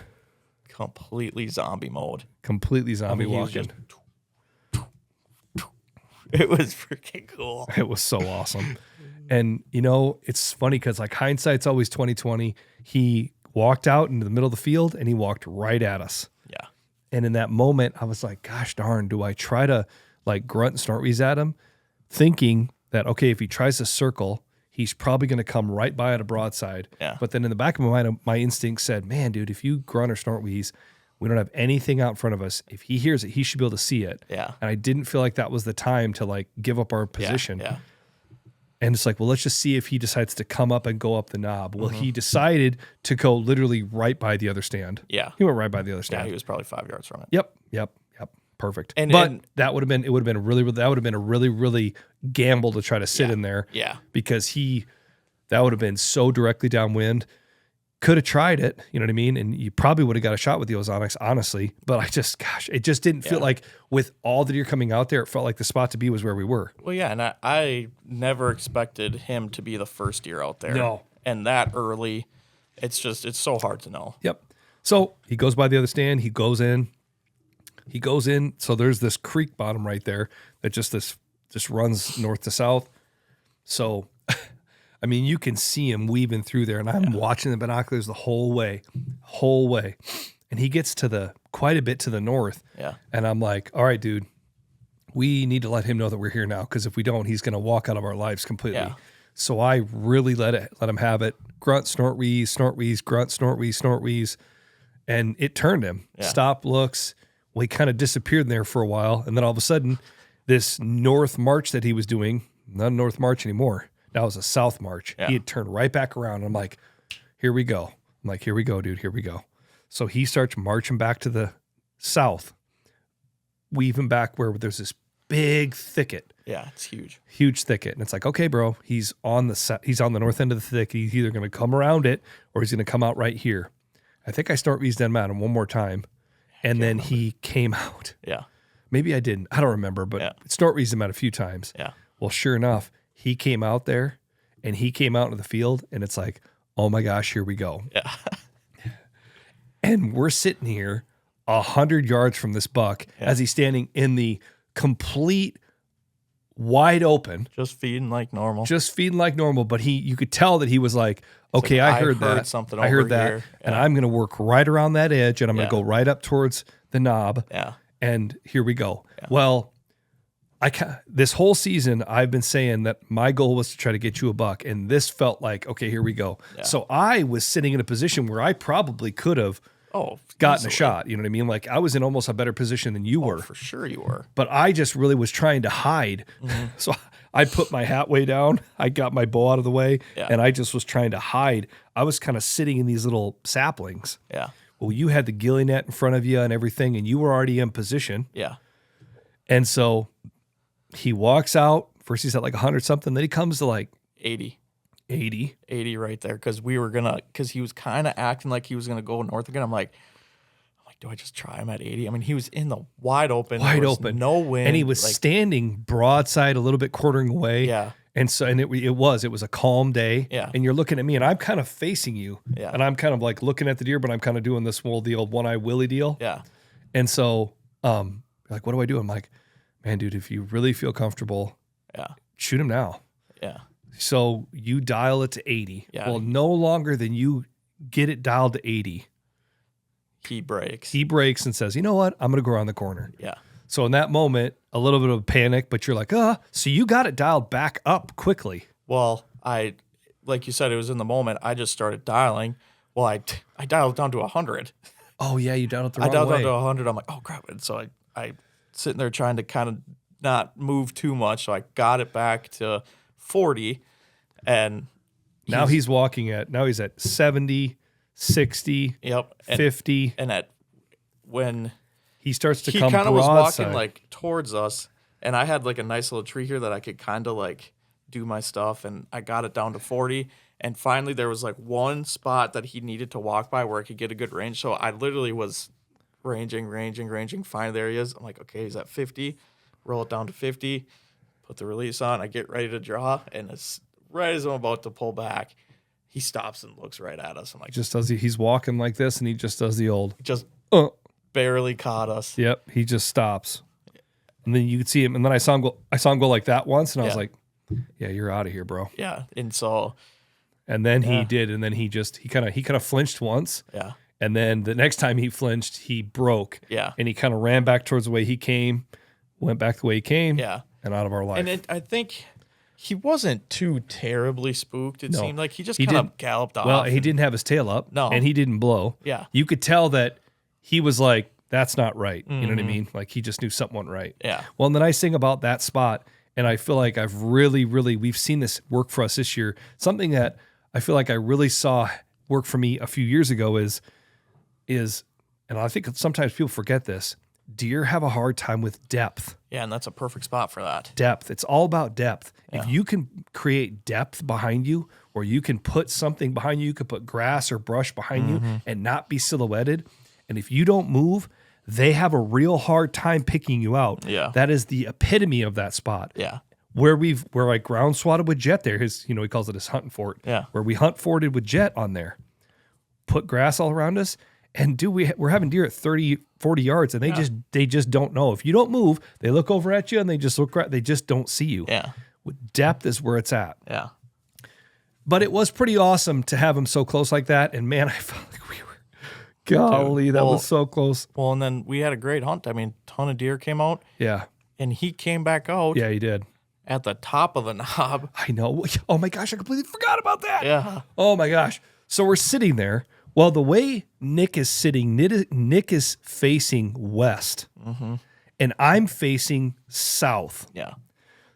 Completely zombie mode.
Completely zombie
He was
walking.
It was freaking cool.
It was so awesome. And you know, it's funny because like hindsight's always 20/20. He walked out into the middle of the field and he walked right at us.
Yeah.
And in that moment, I was like, gosh darn, do I try to like grunt and snort wheeze at him? Thinking that, okay, if he tries to circle, he's probably going to come right by at a broadside.
Yeah.
But then in the back of my mind, my instinct said, man, dude, if you grunt or snort wheeze, we don't have anything out in front of us. If he hears it, he should be able to see it.
Yeah.
And I didn't feel like that was the time to like give up our position.
Yeah.
And it's like, well, let's just see if he decides to come up and go up the knob. Well, he decided to go literally right by the other stand.
Yeah.
He went right by the other
Yeah,
stand.
he was probably 5 yards from it.
Yep. Perfect.
And
that would have been a really gamble to try to sit in there.
Yeah.
Because that would have been so directly downwind. Could have tried it, you know what I mean? And you probably would have got a shot with the Ozonics, honestly. But it just didn't feel like with all the deer coming out there, it felt like the spot to be was where we were.
Well, yeah, and I never expected him to be the first deer out there.
No.
And that early, it's so hard to know.
Yep. So he goes by the other stand. He goes in. So there's this creek bottom right there that just runs north to south. So, I mean, you can see him weaving through there, and I'm watching the binoculars the whole way. And he gets to quite a bit to the north.
Yeah.
And I'm like, all right, dude, we need to let him know that we're here now, because if we don't, he's going to walk out of our lives completely.
Yeah.
So I really let him have it. Grunt, snort, wheeze, grunt, snort, wheeze. And it turned him.
Yeah.
Stop, looks. Well, he kind of disappeared in there for a while. And then all of a sudden, this north march that he was doing, not a north march anymore. That was a south march.
Yeah.
He had turned right back around. I'm like, here we go. I'm like, here we go, dude. Here we go. So he starts marching back to the south, weaving back where there's this big thicket.
Yeah, it's
huge thicket. And it's like, okay, bro, he's on the north end of the thicket. He's either going to come around it or he's going to come out right here. I think I snort wheezed him at him one more time. And then he came out.
Yeah.
Maybe I didn't. I don't remember, but snort wheezed him out a few times.
Yeah.
Well, sure enough, he came out there and he came out into the field and it's like, oh my gosh, here we go.
Yeah.
And we're sitting here 100 yards from this buck as he's standing in the complete wide open.
Just feeding like normal.
But you could tell that he was like, okay, I heard that.
Something
I heard
over
that.
here.
And I'm going to work right around that edge and I'm going to go right up towards the knob.
Yeah.
And here we go. Yeah. Well, this whole season, I've been saying that my goal was to try to get you a buck. And this felt like, okay, here we go. Yeah. So I was sitting in a position where I probably could have gotten a shot. You know what I mean? Like I was in almost a better position than you were.
For sure you were.
But I just really was trying to hide. Mm-hmm. So I put my hat way down. I got my bow out of the way. Yeah. And I just was trying to hide. I was kind of sitting in these little saplings.
Yeah.
Well, you had the ghillie net in front of you and everything, and you were already in position.
Yeah.
And so he walks out. First he's at like 100 something. Then he comes to like
80 right there. Because he was kind of acting like he was going to go north again. I'm like, do I just try him at 80? I mean, he was in the wide open. No wind.
And he was standing broadside a little bit quartering away.
Yeah.
And so, and it was a calm day.
Yeah.
And you're looking at me and I'm kind of facing you.
Yeah.
And I'm kind of like looking at the deer, but I'm kind of doing the old one-eye Willie deal.
Yeah.
And so, like, what do I do? I'm like, man, dude, if you really feel comfortable, shoot him now.
Yeah.
So you dial it to 80.
Yeah.
Well, no longer than you get it dialed to 80.
He breaks.
And says, you know what? I'm going to go around the corner.
Yeah.
So in that moment, a little bit of panic, but you're like, so you got it dialed back up quickly.
Well, like you said, it was in the moment. I just started dialing. Well, I dialed down to 100.
Oh yeah, you dialed it the wrong way.
I dialed down to 100. I'm like, oh crap. And so I sitting there trying to kind of not move too much. So I got it back to 40 and
now he's at 70, 60, 50.
And when
he starts to
he
come
kind of was
broadside.
walking like towards us, and I had like a nice little tree here that I could kind of like do my stuff, and I got it down to 40. And finally, there was like one spot that he needed to walk by where I could get a good range. So I literally was ranging. Finally, there he is. I'm like, okay, he's at 50. Roll it down to 50. Put the release on. I get ready to draw, and right as I'm about to pull back, he stops and looks right at us. I'm like,
he's walking like this, and he just does the old.
Just barely caught us.
Yep, he just stops, and then you could see him. And then I saw him go like that once, and I was like, "Yeah, you're out of here, bro."
Yeah, and so,
and then he did, and then he kind of flinched once.
Yeah,
and then the next time he flinched, he broke.
Yeah,
and he kind of ran back towards the way he came, went back the way he came.
Yeah,
and out of our life.
And I think he wasn't too terribly spooked. It seemed like he just kind of galloped off.
Well, he didn't have his tail up.
No,
and he didn't blow.
Yeah,
you could tell that he was like, that's not right. Mm-hmm. You know what I mean? Like he just knew something wasn't right.
Yeah.
Well, and the nice thing about that spot, and I feel like I've really, we've seen this work for us this year. Something that I feel like I really saw work for me a few years ago is, and I think sometimes people forget this, deer have a hard time with depth.
Yeah, and that's a perfect spot for that.
Depth. It's all about depth.
Yeah.
If you can create depth behind you, or you can put something behind you, you could put grass or brush behind you and not be silhouetted. And if you don't move, they have a real hard time picking you out.
Yeah.
That is the epitome of that spot.
Yeah.
Where I ground swatted with Jet there, he calls it his hunting fort.
Yeah.
Where we hunt forted with Jet on there. Put grass all around us. And we're having deer at 30, 40 yards, and they just don't know. If you don't move, they look over at you and they just they just don't see you.
Yeah.
Depth is where it's at.
Yeah.
But it was pretty awesome to have him so close like that. And man, I felt like we were, golly, that was so close.
Well, and then we had a great hunt. I mean, ton of deer came out.
Yeah.
And he came back out.
Yeah, he did.
At the top of the knob.
I know. Oh my gosh, I completely forgot about that.
Yeah.
Oh my gosh. So we're sitting there. Well, the way Nick is sitting, Nick is facing west.
Mm-hmm.
And I'm facing south.
Yeah.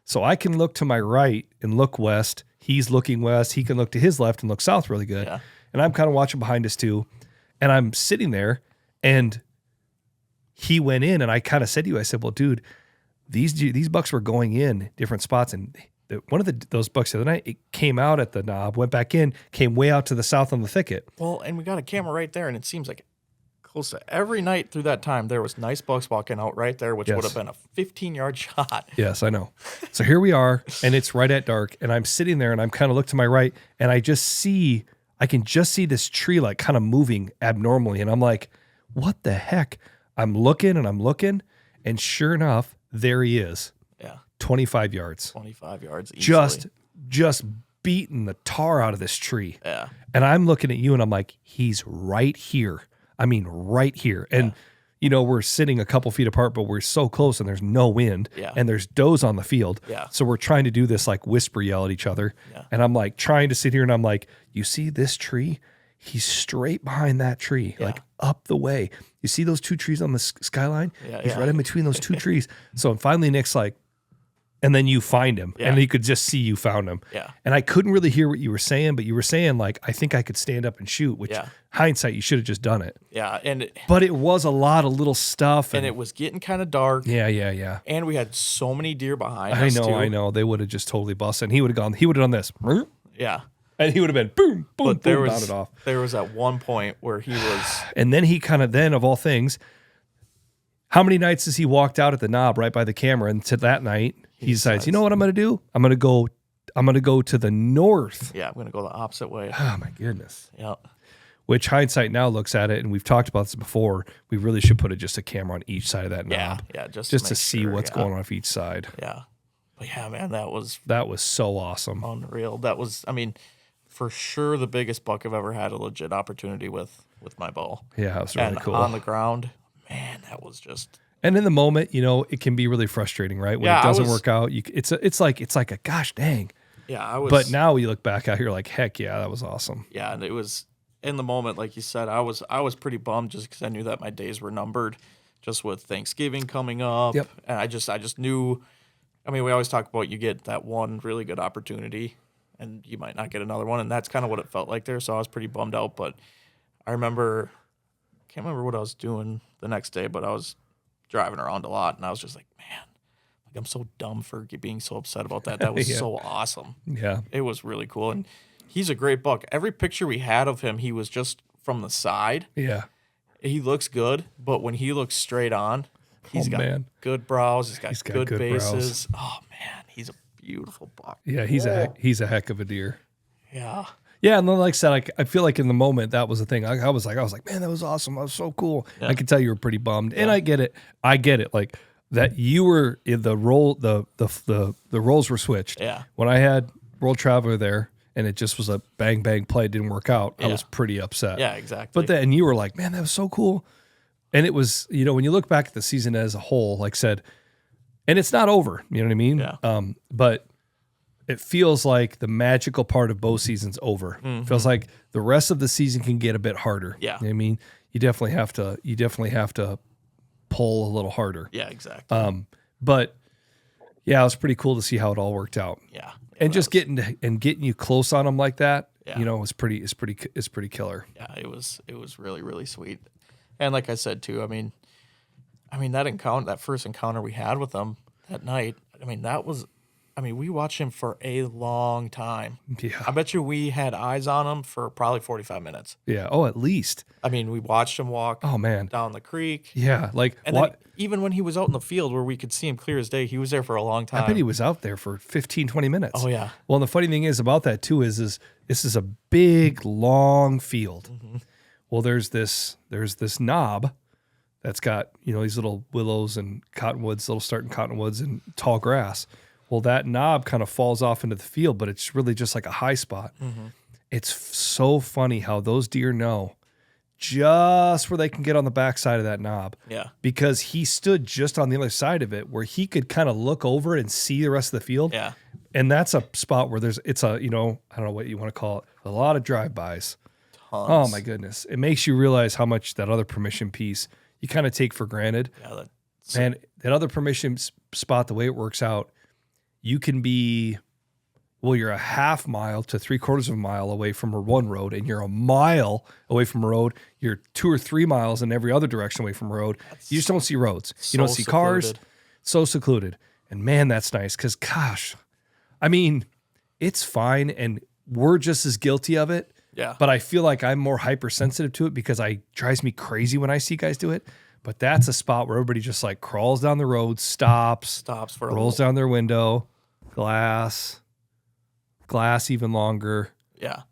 So I can look to my right and look west. He's looking west. He can look to his left and look south really good.
Yeah.
and I'm kind of watching behind us too. And I'm sitting there, and he went in, and I kind of said to you, I said, well, dude, these bucks were going in different spots, and one of those bucks the other night, it came out at the knob, went back in, came way out to the south on the thicket.
Well, and we got a camera right there, and it seems like close to every night through that time, there was nice bucks walking out right there, which would have been a 15-yard shot.
Yes, I know. So here we are, and it's right at dark, and I'm sitting there, and I'm kind of look to my right, and I can just see this tree like kind of moving abnormally, and I'm like, what the heck? I'm looking, and sure enough, there he is.
Yeah.
25 yards.
25 yards easily.
Just beating the tar out of this tree.
Yeah.
And I'm looking at you, and I'm like, he's right here. I mean, right here. And, we're sitting a couple feet apart, but we're so close, and there's no wind.
Yeah.
And there's does on the field.
Yeah.
So we're trying to do this like whisper yell at each other.
Yeah.
And I'm like trying to sit here, and I'm like, you see this tree? He's straight behind that tree, like up the way. You see those two trees on the skyline? He's right in between those two trees. So finally Nick's like, and then you find him, and he could just see you found him.
Yeah.
And I couldn't really hear what you were saying, but you were saying like, I think I could stand up and shoot, which hindsight, you should have just done it.
Yeah.
But it was a lot of little stuff.
And it was getting kind of dark.
Yeah.
And we had so many deer behind us,
I know. They would have just totally busted. And he would have done this.
Yeah.
And he would have been boom, boom,
But there
boom,
was,
bounded off.
There was at one point where he was...
And then he kind of, of all things, how many nights has he walked out at the knob right by the camera, and to that night, he decides, you know what I'm going to do? I'm going to go to the north.
Yeah, I'm going to go the opposite way.
Oh, my goodness.
Yeah.
Which hindsight now looks at it, and we've talked about this before, we really should put just a camera on each side of that knob.
Yeah, just
to see what's going on off each side.
Yeah. But yeah, man, that was
so awesome.
Unreal. That was, I mean, for sure the biggest buck I've ever had a legit opportunity with my bow.
Yeah, it was really cool.
On the ground, man, that was just...
And in the moment, it can be really frustrating, right? When it doesn't work out, it's like a gosh dang.
Yeah, I was.
But now you look back out here like, heck yeah, that was awesome.
Yeah, and it was in the moment, like you said, I was pretty bummed just because I knew that my days were numbered, just with Thanksgiving coming up.
Yep.
And I just knew. I mean, we always talk about you get that one really good opportunity, and you might not get another one, and that's kind of what it felt like there. So I was pretty bummed out. But I can't remember what I was doing the next day, but I was driving around a lot, and I was just like, man, like I'm so dumb for being so upset about that. That was so awesome.
Yeah.
It was really cool. And he's a great buck. Every picture we had of him, he was just from the side.
Yeah.
He looks good, but when he looks straight on, he's got good brows. He's got good bases. Brows. Oh man, he's a beautiful buck.
Yeah, he's a heck of a deer.
Yeah.
Yeah, and then like I said, I feel like in the moment that was the thing. I was like, man, that was awesome. That was so cool. Yeah. I could tell you were pretty bummed, and I get it. Like that you were in the role. The roles were switched.
Yeah.
When I had World Traveler there, and it just was a bang bang play, it didn't work out. I was pretty upset.
Yeah, exactly.
But then you were like, man, that was so cool, and it was when you look back at the season as a whole, like I said, and it's not over. You know what I mean?
Yeah.
But it feels like the magical part of bow season's over.
Mm-hmm.
It feels like the rest of the season can get a bit harder.
Yeah.
You know what I mean, you definitely have to pull a little harder.
Yeah, exactly.
But yeah, it was pretty cool to see how it all worked out.
Yeah.
And just getting you close on them like that,
yeah.
Is pretty killer.
Yeah, it was really, really sweet. And like I said too, I mean that first encounter we had with them that night, we watched him for a long time.
Yeah.
I bet you we had eyes on him for probably 45 minutes.
Yeah. Oh, at least.
I mean, we watched him walk down the creek.
Yeah. Like,
and then even when he was out in the field where we could see him clear as day, he was there for a long time.
I bet he was out there for 15, 20 minutes.
Oh, yeah.
Well, and the funny thing is about that, too, is this is a big, long field. Mm-hmm. Well, there's this knob that's got, these little willows and cottonwoods, little starting cottonwoods and tall grass. Well, that knob kind of falls off into the field, but it's really just like a high spot. Mm-hmm. It's so funny how those deer know just where they can get on the backside of that knob.
Yeah.
Because he stood just on the other side of it where he could kind of look over and see the rest of the field.
Yeah.
And that's a spot where it's I don't know what you want to call it, a lot of drive-bys.
Tons.
Oh, my goodness. It makes you realize how much that other permission piece you kind of take for granted.
Yeah,
that other permission spot, the way it works out, you can be Well, you're a half mile to 3/4 of a mile away from one road, and you're a mile away from a road. You're 2 or 3 miles in every other direction away from a road. You just don't see roads. You don't see cars. So secluded. And man, that's nice because, gosh, I mean, it's fine, and we're just as guilty of it.
Yeah.
But I feel like I'm more hypersensitive to it because it drives me crazy when I see guys do it. But that's a spot where everybody just like crawls down the road, stops for rolls down their window, glass even longer.
Yeah.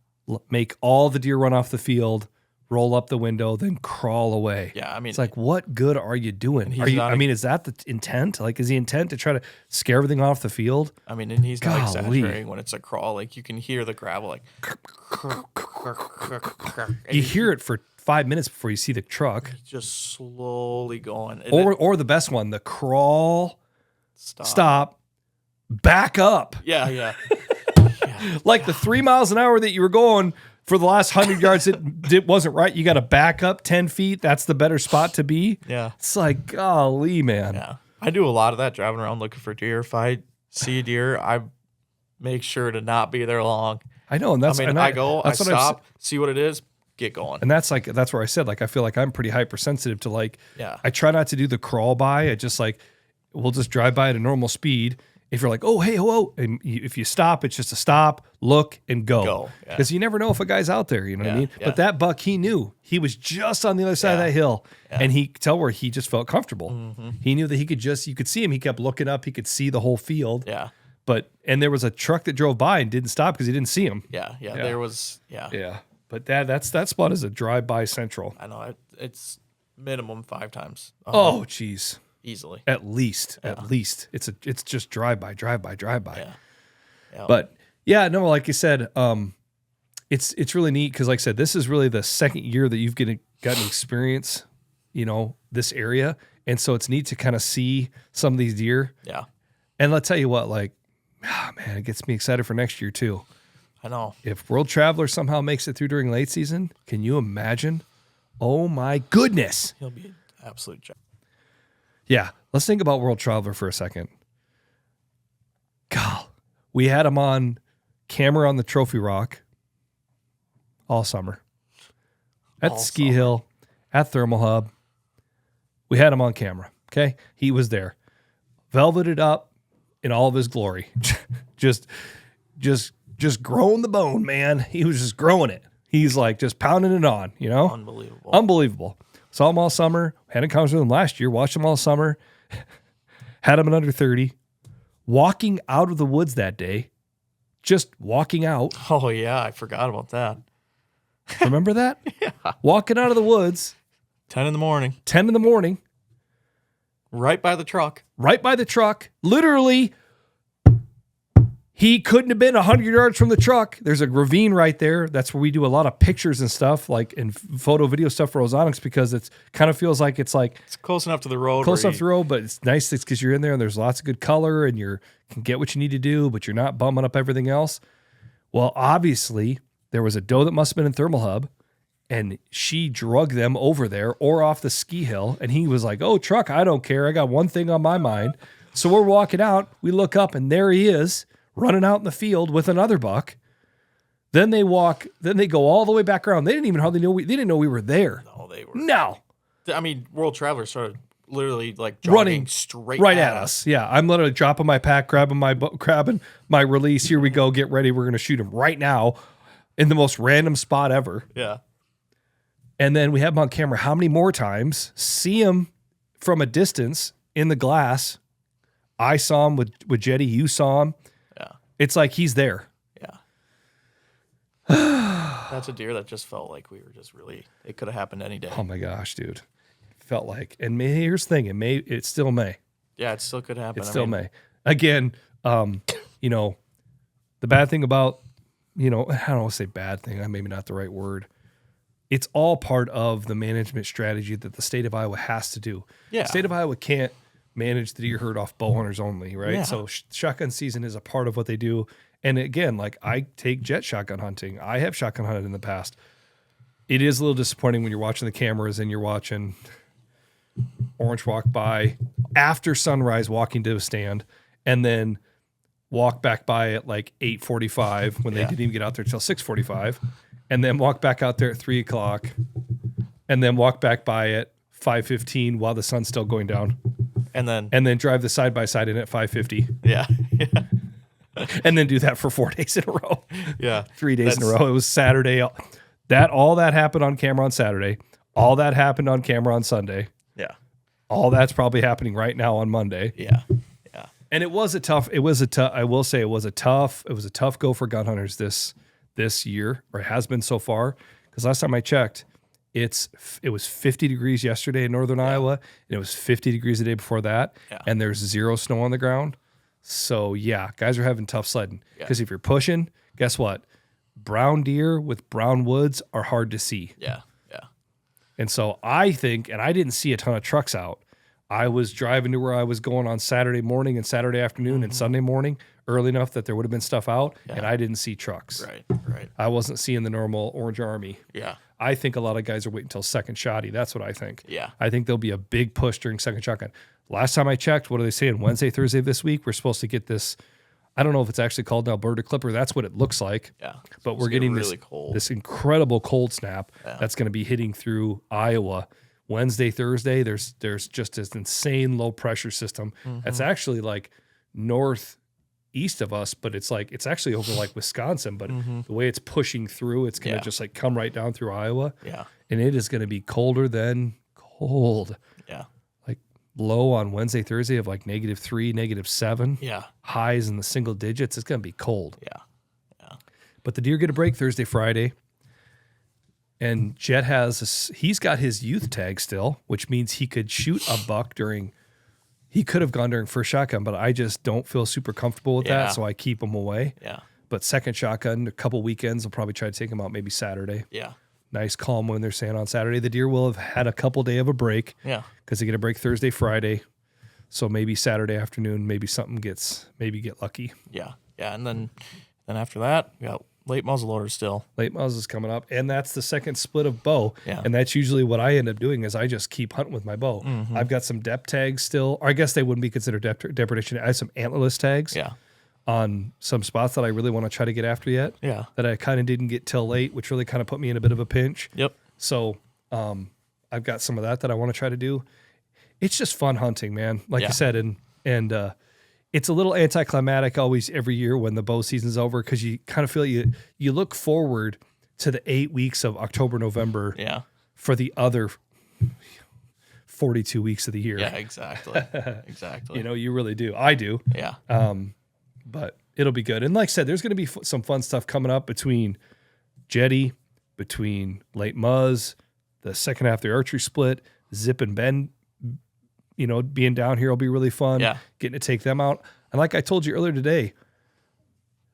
Make all the deer run off the field, roll up the window, then crawl away.
Yeah, I mean,
it's like, what good are you doing? Is that the intent? Like, is the intent to try to scare everything off the field?
I mean, and he's not exaggerating when it's a crawl. Like, you can hear the gravel, like,
you hear it for 5 minutes before you see the truck.
Just slowly going.
Or the best one, the crawl, stop, back up.
Yeah.
Like the 3 miles an hour that you were going for the last 100 yards, it wasn't right. You got to back up 10 feet. That's the better spot to be.
Yeah.
It's like, golly, man.
Yeah. I do a lot of that, driving around looking for deer. If I see a deer, I make sure to not be there long.
I know. And that's,
I stop, see what it is, get going.
And that's where I said, like, I feel like I'm pretty hypersensitive to, like,
yeah.
I try not to do the crawl by. I just we'll just drive by at a normal speed. If you're like, oh, hey, whoa, and if you stop, it's just a stop, look, and go. Because you never know if a guy's out there, you know what I mean? Yeah. But that buck, he knew. He was just on the other side of that hill, and he could tell where he just felt comfortable. Mm-hmm. He knew that you could see him. He kept looking up. He could see the whole field.
Yeah.
And there was a truck that drove by and didn't stop because he didn't see him.
Yeah. There was,
Yeah. But that spot is a drive-by central.
I know. It's minimum 5 times.
Oh, geez.
Easily.
At least. It's just drive-by.
Yeah.
But yeah, no, like you said, it's really neat because, like I said, this is really the second year that you've gotten experience, this area, and so it's neat to kind of see some of these deer.
Yeah.
And let's tell you what, like, man, it gets me excited for next year too.
I know.
If World Traveler somehow makes it through during late season, can you imagine? Oh my goodness.
He'll be an absolute jack.
Yeah, let's think about World Traveler for a second. God, we had him on camera on the Trophy Rock all summer. At the ski hill, at Thermal Hub. We had him on camera, okay? He was there. Velveted up in all of his glory. just growing the bone, man. He was just growing it. He's like just pounding it on, Unbelievable. Saw him all summer. Had a conversation with him last year. Watched him all summer. Had him at under 30. Walking out of the woods that day. Just walking out.
Oh, yeah. I forgot about that.
Remember that?
Yeah.
Walking out of the woods.
10 in the morning.
10 in the morning.
Right by the truck.
Literally, he couldn't have been 100 yards from the truck. There's a ravine right there. That's where we do a lot of pictures and stuff, like in photo, video stuff for Ozonics, because it's kind of feels like it's
close enough to the road.
Close enough to the road, but it's nice because you're in there and there's lots of good color and you can get what you need to do, but you're not bumming up everything else. Well, obviously, there was a doe that must have been in Thermal Hub, and she drug them over there or off the ski hill. And he was like, oh, truck, I don't care. I got one thing on my mind. So we're walking out. We look up, and there he is, running out in the field with another buck. Then they go all the way back around. They didn't even hardly know they didn't know we were there.
No, they were.
No.
I mean, World Traveler started literally like
running
straight
right at us. Yeah, I'm literally dropping my pack, grabbing my release. Here we go. Get ready. We're going to shoot him right now in the most random spot ever.
Yeah.
And then we have him on camera how many more times, see him from a distance in the glass. I saw him with Jetty. You saw him.
Yeah.
It's like he's there.
Yeah. That's a deer that just felt like we were just really, it could have happened any day.
Oh my gosh, dude. Felt like, and here's the thing, it still may.
Yeah, it still could happen.
It still may. Again, the bad thing about, I don't want to say bad thing, maybe not the right word. It's all part of the management strategy that the state of Iowa has to do.
Yeah.
The state of Iowa can't manage the deer herd off bow hunters only, right?
Yeah.
So shotgun season is a part of what they do. And again, like I take jet shotgun hunting. I have shotgun hunted in the past. It is a little disappointing when you're watching the cameras and you're watching orange walk by after sunrise walking to a stand, and then walk back by at like 8:45 when they
Yeah.
didn't even get out there till 6:45, and then walk back out there at 3 o'clock, and then walk back by at 5:15 while the sun's still going down,
And then
and then drive the side by side in at 5:50,
yeah.
and then do that for 4 days in a row.
Yeah.
3 days in a row. It was Saturday. All that happened on camera on Saturday. All that happened on camera on Sunday.
Yeah.
All that's probably happening right now on Monday.
Yeah. Yeah.
And it was a tough. I will say it was a tough go for gun hunters this year, or it has been so far. Because last time I checked, it was 50 degrees yesterday in northern Iowa, and it was 50 degrees the day before that, and there's 0 snow on the ground. So yeah, guys are having tough sledding. Because if you're pushing, guess what? Brown deer with brown woods are hard to see.
Yeah. Yeah.
And so I think, and I didn't see a ton of trucks out. I was driving to where I was going on Saturday morning and Saturday afternoon and Sunday morning early enough that there would have been stuff out, and I didn't see trucks.
Right.
I wasn't seeing the normal Orange Army.
Yeah.
I think a lot of guys are waiting until second shotty. That's what I think.
Yeah.
I think there'll be a big push during second shotgun. Last time I checked, what are they saying? Wednesday, Thursday of this week, we're supposed to get this. I don't know if it's actually called an Alberta Clipper. That's what it looks like.
Yeah.
But we're getting
really cold.
this incredible cold snap that's going to be hitting through Iowa. Wednesday, Thursday, there's just this insane low pressure system that's actually like northeast of us, but it's actually over like Wisconsin. But the way it's pushing through, it's going to just like come right down through Iowa.
Yeah.
And it is going to be colder than cold.
Yeah.
Like low on Wednesday, Thursday of like -3, -7.
Yeah.
Highs in the single digits. It's going to be cold.
Yeah. Yeah.
But the deer get a break Thursday, Friday. And Jet he's got his youth tag still, which means he could shoot a buck he could have gone during first shotgun, but I just don't feel super comfortable with that, so I keep him away.
Yeah.
But second shotgun, a couple weekends, I'll probably try to take him out maybe Saturday.
Yeah.
Nice calm when they're saying on Saturday. The deer will have had a couple day of a break.
Yeah.
Because they get a break Thursday, Friday. So maybe Saturday afternoon, maybe get lucky.
Yeah. Yeah. And then after that, we got late muzzleloader still.
Late muzzle is coming up, and that's the second split of bow.
Yeah.
And that's usually what I end up doing is I just keep hunting with my bow. I've got some dep tags still, or I guess they wouldn't be considered depredation. I have some antlerless tags on some spots that I really want to try to get after yet.
Yeah.
That I kind of didn't get till late, which really kind of put me in a bit of a pinch.
Yep.
So I've got some of that I want to try to do. It's just fun hunting, man. Like you said, and it's a little anticlimactic always every year when the bow season's over because you kind of feel you look forward to the 8 weeks of October, November for the other 42 weeks of the year.
Yeah, exactly. Exactly.
You know, you really do. I do.
Yeah.
But it'll be good. And like I said, there's going to be some fun stuff coming up between Jetty, between Late Muzz, the second half of the archery split, Zip and Ben. You know, being down here will be really fun.
Yeah.
Getting to take them out. And like I told you earlier today,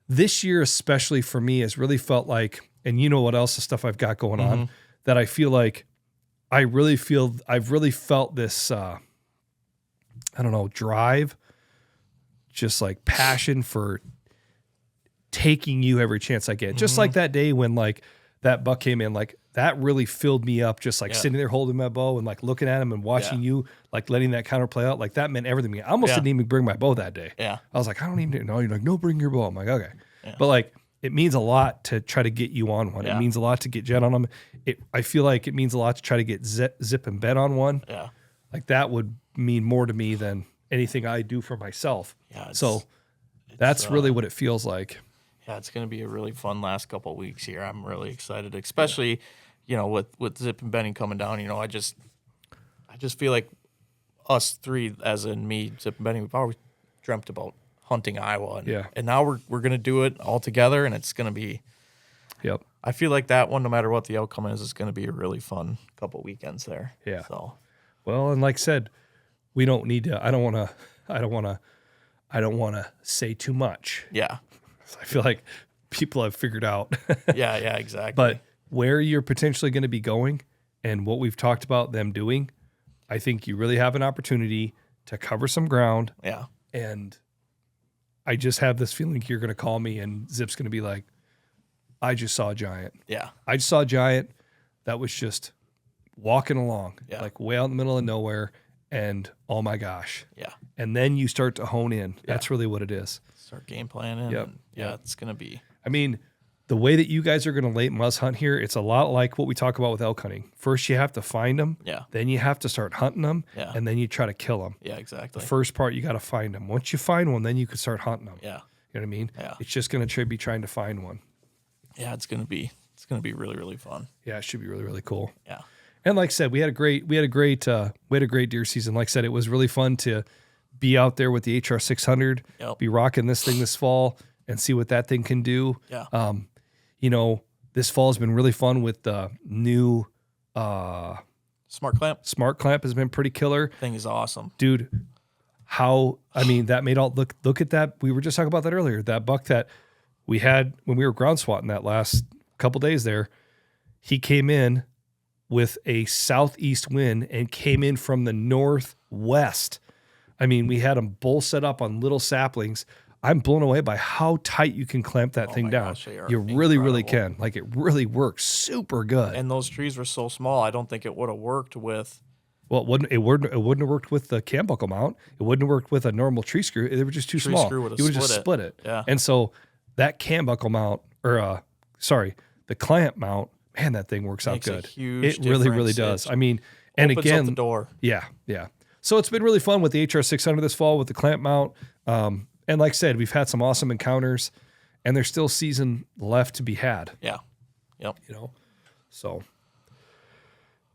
this year, especially for me, has really felt like, and you know what else, the stuff I've got going on, that I feel like I've really felt this, drive, just like passion for taking you every chance I get. Just like that day when like that buck came in, like that really filled me up, just like sitting there holding my bow and like looking at him and watching you, like letting that counter play out. Like that meant everything to me. I almost didn't even bring my bow that day.
Yeah.
I was like, I don't even know. You're like, no, bring your bow. I'm like, okay. Yeah. But like, it means a lot to try to get you on one.
Yeah.
It means a lot to get Jet on them. I feel like it means a lot to try to get Zip and Ben on one.
Yeah.
Like that would mean more to me than anything I do for myself.
Yeah.
So that's really what it feels like.
Yeah, it's going to be a really fun last couple of weeks here. I'm really excited, especially, you know, with Zip and Benny coming down. You know, I just feel like us three, as in me, Zip and Benny, we've always dreamt about hunting Iowa, and now we're going to do it all together, and it's going to be.
Yep.
I feel like that one, no matter what the outcome is going to be a really fun couple weekends there.
Yeah.
So.
Well, and like I said, we don't need to. I don't want to say too much.
Yeah.
I feel like people have figured out.
Yeah, exactly.
But where you're potentially going to be going and what we've talked about them doing, I think you really have an opportunity to cover some ground.
Yeah.
And I just have this feeling you're going to call me and Zip's going to be like, I just saw a giant.
Yeah.
I just saw a giant that was just walking along, like way out in the middle of nowhere. and oh my gosh.
Yeah.
And then you start to hone in. That's really what it is.
Start game planning.
Yep.
And yeah, it's going to be.
I mean, the way that you guys are going to late must hunt here, it's a lot like what we talk about with elk hunting. First, you have to find them.
Yeah.
Then you have to start hunting them.
Yeah.
And then you try to kill them.
Yeah, exactly.
The first part, you got to find them. Once you find one, then you can start hunting them.
Yeah.
You know what I mean?
Yeah.
It's just going to be trying to find one.
Yeah, it's going to be really, really fun.
Yeah, it should be really, really cool.
Yeah.
And like I said, we had a great deer season. Like I said, it was really fun to be out there with the HR 600, be rocking this thing this fall and see what that thing can do.
Yeah.
You know, this fall has been really fun with the new
Smart clamp.
Smart clamp has been pretty killer.
Thing is awesome.
Dude, that made all look at that. We were just talking about that earlier. That buck that we had when we were ground swatting that last couple days there, he came in with a southeast wind and came in from the northwest. I mean, we had them both set up on little saplings. I'm blown away by how tight you can clamp that thing down.
Gosh,
you really, really can. Like, it really works super good.
And those trees were so small, I don't think it would have worked with.
Well, it wouldn't have worked with the cam buckle mount. It wouldn't have worked with a normal tree screw. They were just too small.
Screw
You would have just split it.
Yeah.
And so that cam buckle mount, the clamp mount, man, that thing works out good. It really, really does. I mean, and
opens
again,
up the door.
Yeah. So it's been really fun with the HR 600 this fall with the clamp mount. And like I said, we've had some awesome encounters, and there's still season left to be had.
Yeah. Yep.
You know, so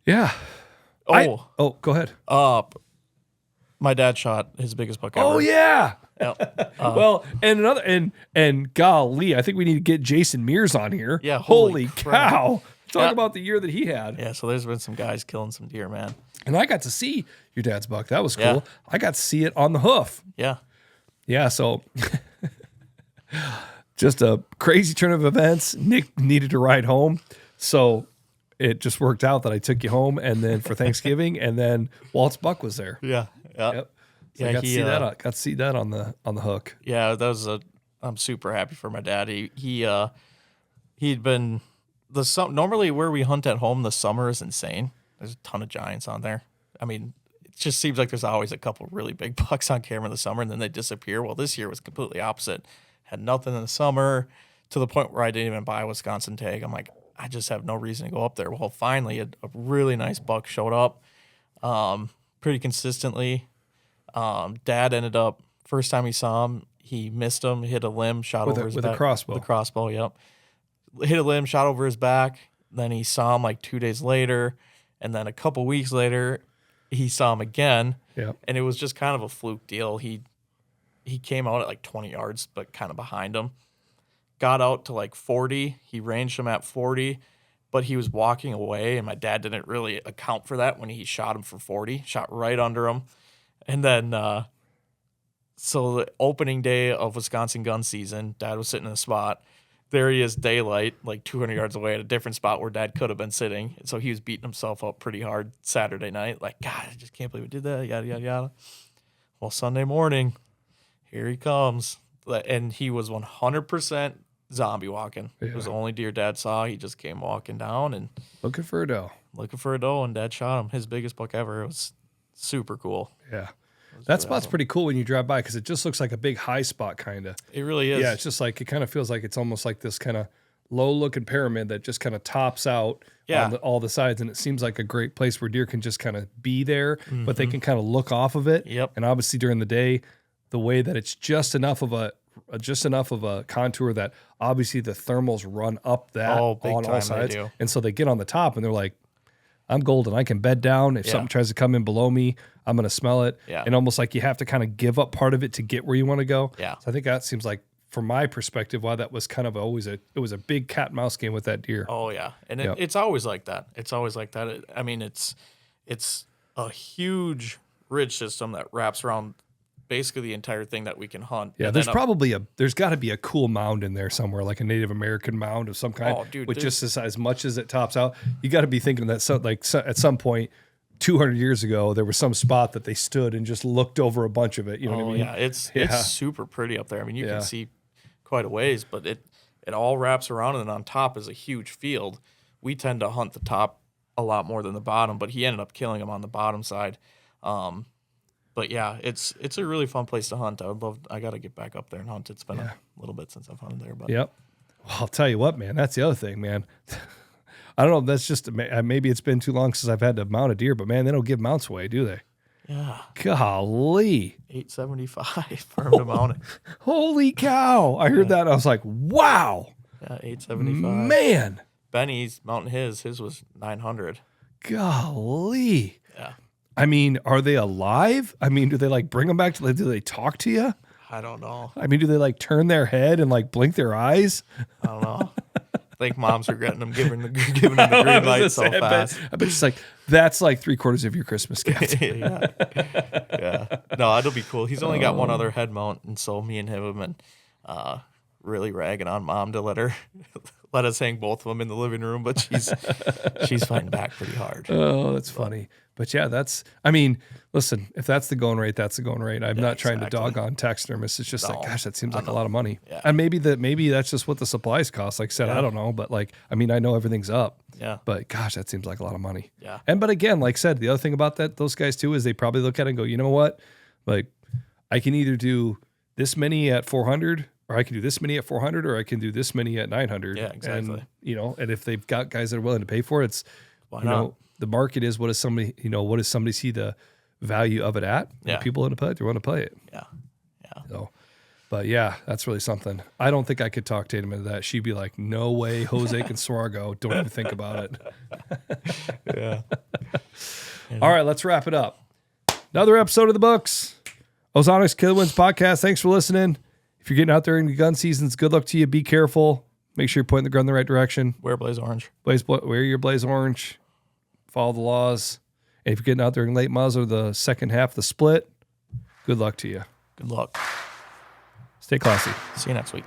yeah.
Oh,
Go ahead.
My dad shot his biggest buck ever.
Oh yeah.
Yep.
Well, and golly, I think we need to get Jason Mears on here.
Yeah.
Holy
crap.
cow. Talk about the year that he had.
Yeah. So there's been some guys killing some deer, man.
And I got to see your dad's buck. That was cool.
Yeah.
I got to see it on the hoof.
Yeah.
Yeah. So just a crazy turn of events. Nick needed to ride home. So it just worked out that I took you home and then for Thanksgiving, and then Walt's buck was there.
Yeah.
Yep. So I got to see that on the hook.
Yeah, I'm super happy for my dad. He'd been normally where we hunt at home, the summer is insane. There's a ton of giants on there. I mean, it just seems like there's always a couple really big bucks on camera in the summer, and then they disappear. Well, this year was completely opposite. Had nothing in the summer, to the point where I didn't even buy a Wisconsin tag. I'm like, I just have no reason to go up there. Well, finally, a really nice buck showed up pretty consistently. Dad ended up, first time he saw him, he missed him, hit a limb, shot over his back.
With a crossbow.
With a crossbow, yep. Hit a limb, shot over his back. Then he saw him like 2 days later. And then a couple weeks later, he saw him again.
Yep.
And it was just kind of a fluke deal. He came out at like 20 yards, but kind of behind him. Got out to like 40. He ranged him at 40, but he was walking away, and my dad didn't really account for that when he shot him for 40. Shot right under him. And then, so the opening day of Wisconsin gun season, Dad was sitting in a spot. There he is, daylight, like 200 yards away at a different spot where Dad could have been sitting. And so he was beating himself up pretty hard Saturday night. Like, God, I just can't believe we did that, yada, yada, yada. Well, Sunday morning, here he comes. And he was 100% zombie walking.
Yeah.
It was the only deer Dad saw. He just came walking down and
Looking for a doe,
and Dad shot him. His biggest buck ever. It was super cool.
Yeah. That spot's pretty cool when you drive by because it just looks like a big high spot, kind of.
It really is.
Yeah, it's just like, it kind of feels like it's almost like this kind of low-looking pyramid that just kind of tops out on all the sides, and it seems like a great place where deer can just kind of be there, but they can kind of look off of it.
Yep.
And obviously during the day, the way that it's just enough of a contour that obviously the thermals run up that on all sides, and so they get on the top and they're like, I'm golden. I can bed down. If something tries to come in below me, I'm going to smell it.
Yeah.
And almost like you have to kind of give up part of it to get where you want to go.
Yeah.
So I think that seems like, from my perspective, why that was kind of it was a big cat and mouse game with that deer.
Oh yeah. And it's always like that. It's always like that. I mean, it's a huge ridge system that wraps around basically the entire thing that we can hunt.
Yeah, there's got to be a cool mound in there somewhere, like a Native American mound of some kind.
Oh, dude,
with just as much as it tops out. You got to be thinking that at some point, 200 years ago, there was some spot that they stood and just looked over a bunch of it. You know what I mean?
Yeah, it's super pretty up there. I mean, you can see quite a ways, but it all wraps around, and on top is a huge field. We tend to hunt the top a lot more than the bottom, but he ended up killing him on the bottom side. But yeah, it's a really fun place to hunt. I got to get back up there and hunt. It's been a little bit since I've hunted there, but
Yep. Well, I'll tell you what, man, that's the other thing, man. I don't know if that's just, maybe it's been too long since I've had to mount a deer, but man, they don't give mounts away, do they?
yeah,
Golly.
$875 for him to mount it.
Holy cow. I heard that and I was like, wow.
Yeah, $875.
Man.
Benny's mounting his was $900.
Golly.
Yeah.
I mean, are they alive? I mean, do they like bring them back to, do they talk to you?
I don't know.
I mean, do they like turn their head and like blink their eyes?
I don't know. I think mom's regretting them giving them the green light so fast.
I bet she's like, that's like 3/4 of your Christmas gift.
Yeah. No, it'll be cool. He's only got one other head mount, and so me and him have been really ragging on mom to let us hang both of them in the living room, but she's fighting back pretty hard.
Oh, that's funny. But yeah, I mean, listen, if that's the going rate, that's the going rate. I'm not trying to dog on taxidermists. It's just like, gosh, that seems like a lot of money.
Yeah.
And maybe that's just what the supplies cost. Like I said, I don't know, but like, I mean, I know everything's up.
Yeah.
But gosh, that seems like a lot of money.
Yeah.
But again, like I said, the other thing about those guys too, is they probably look at it and go, you know what? Like, I can either do this many at 400, or I can do this many at 400, or I can do this many at 900.
Yeah, exactly.
And, and if they've got guys that are willing to pay for it, it's,
Why not?
the market is what does somebody see the value of it at?
Yeah.
People want to play it, they want to play it.
Yeah.
So, but yeah, that's really something. I don't think I could talk Tatum into that. She'd be like, no way, Jose can Swargo. Don't even think about it.
Yeah.
All right, let's wrap it up. Another episode of the books. Ozonics Killerwinds podcast. Thanks for listening. If you're getting out there in the gun seasons, good luck to you. Be careful. Make sure you're pointing the gun in the right direction.
Wear blaze orange.
Wear your blaze orange. Follow the laws. And if you're getting out there in late muzzle or the second half of the split, good luck to you.
Good luck.
Stay classy.
See you next week.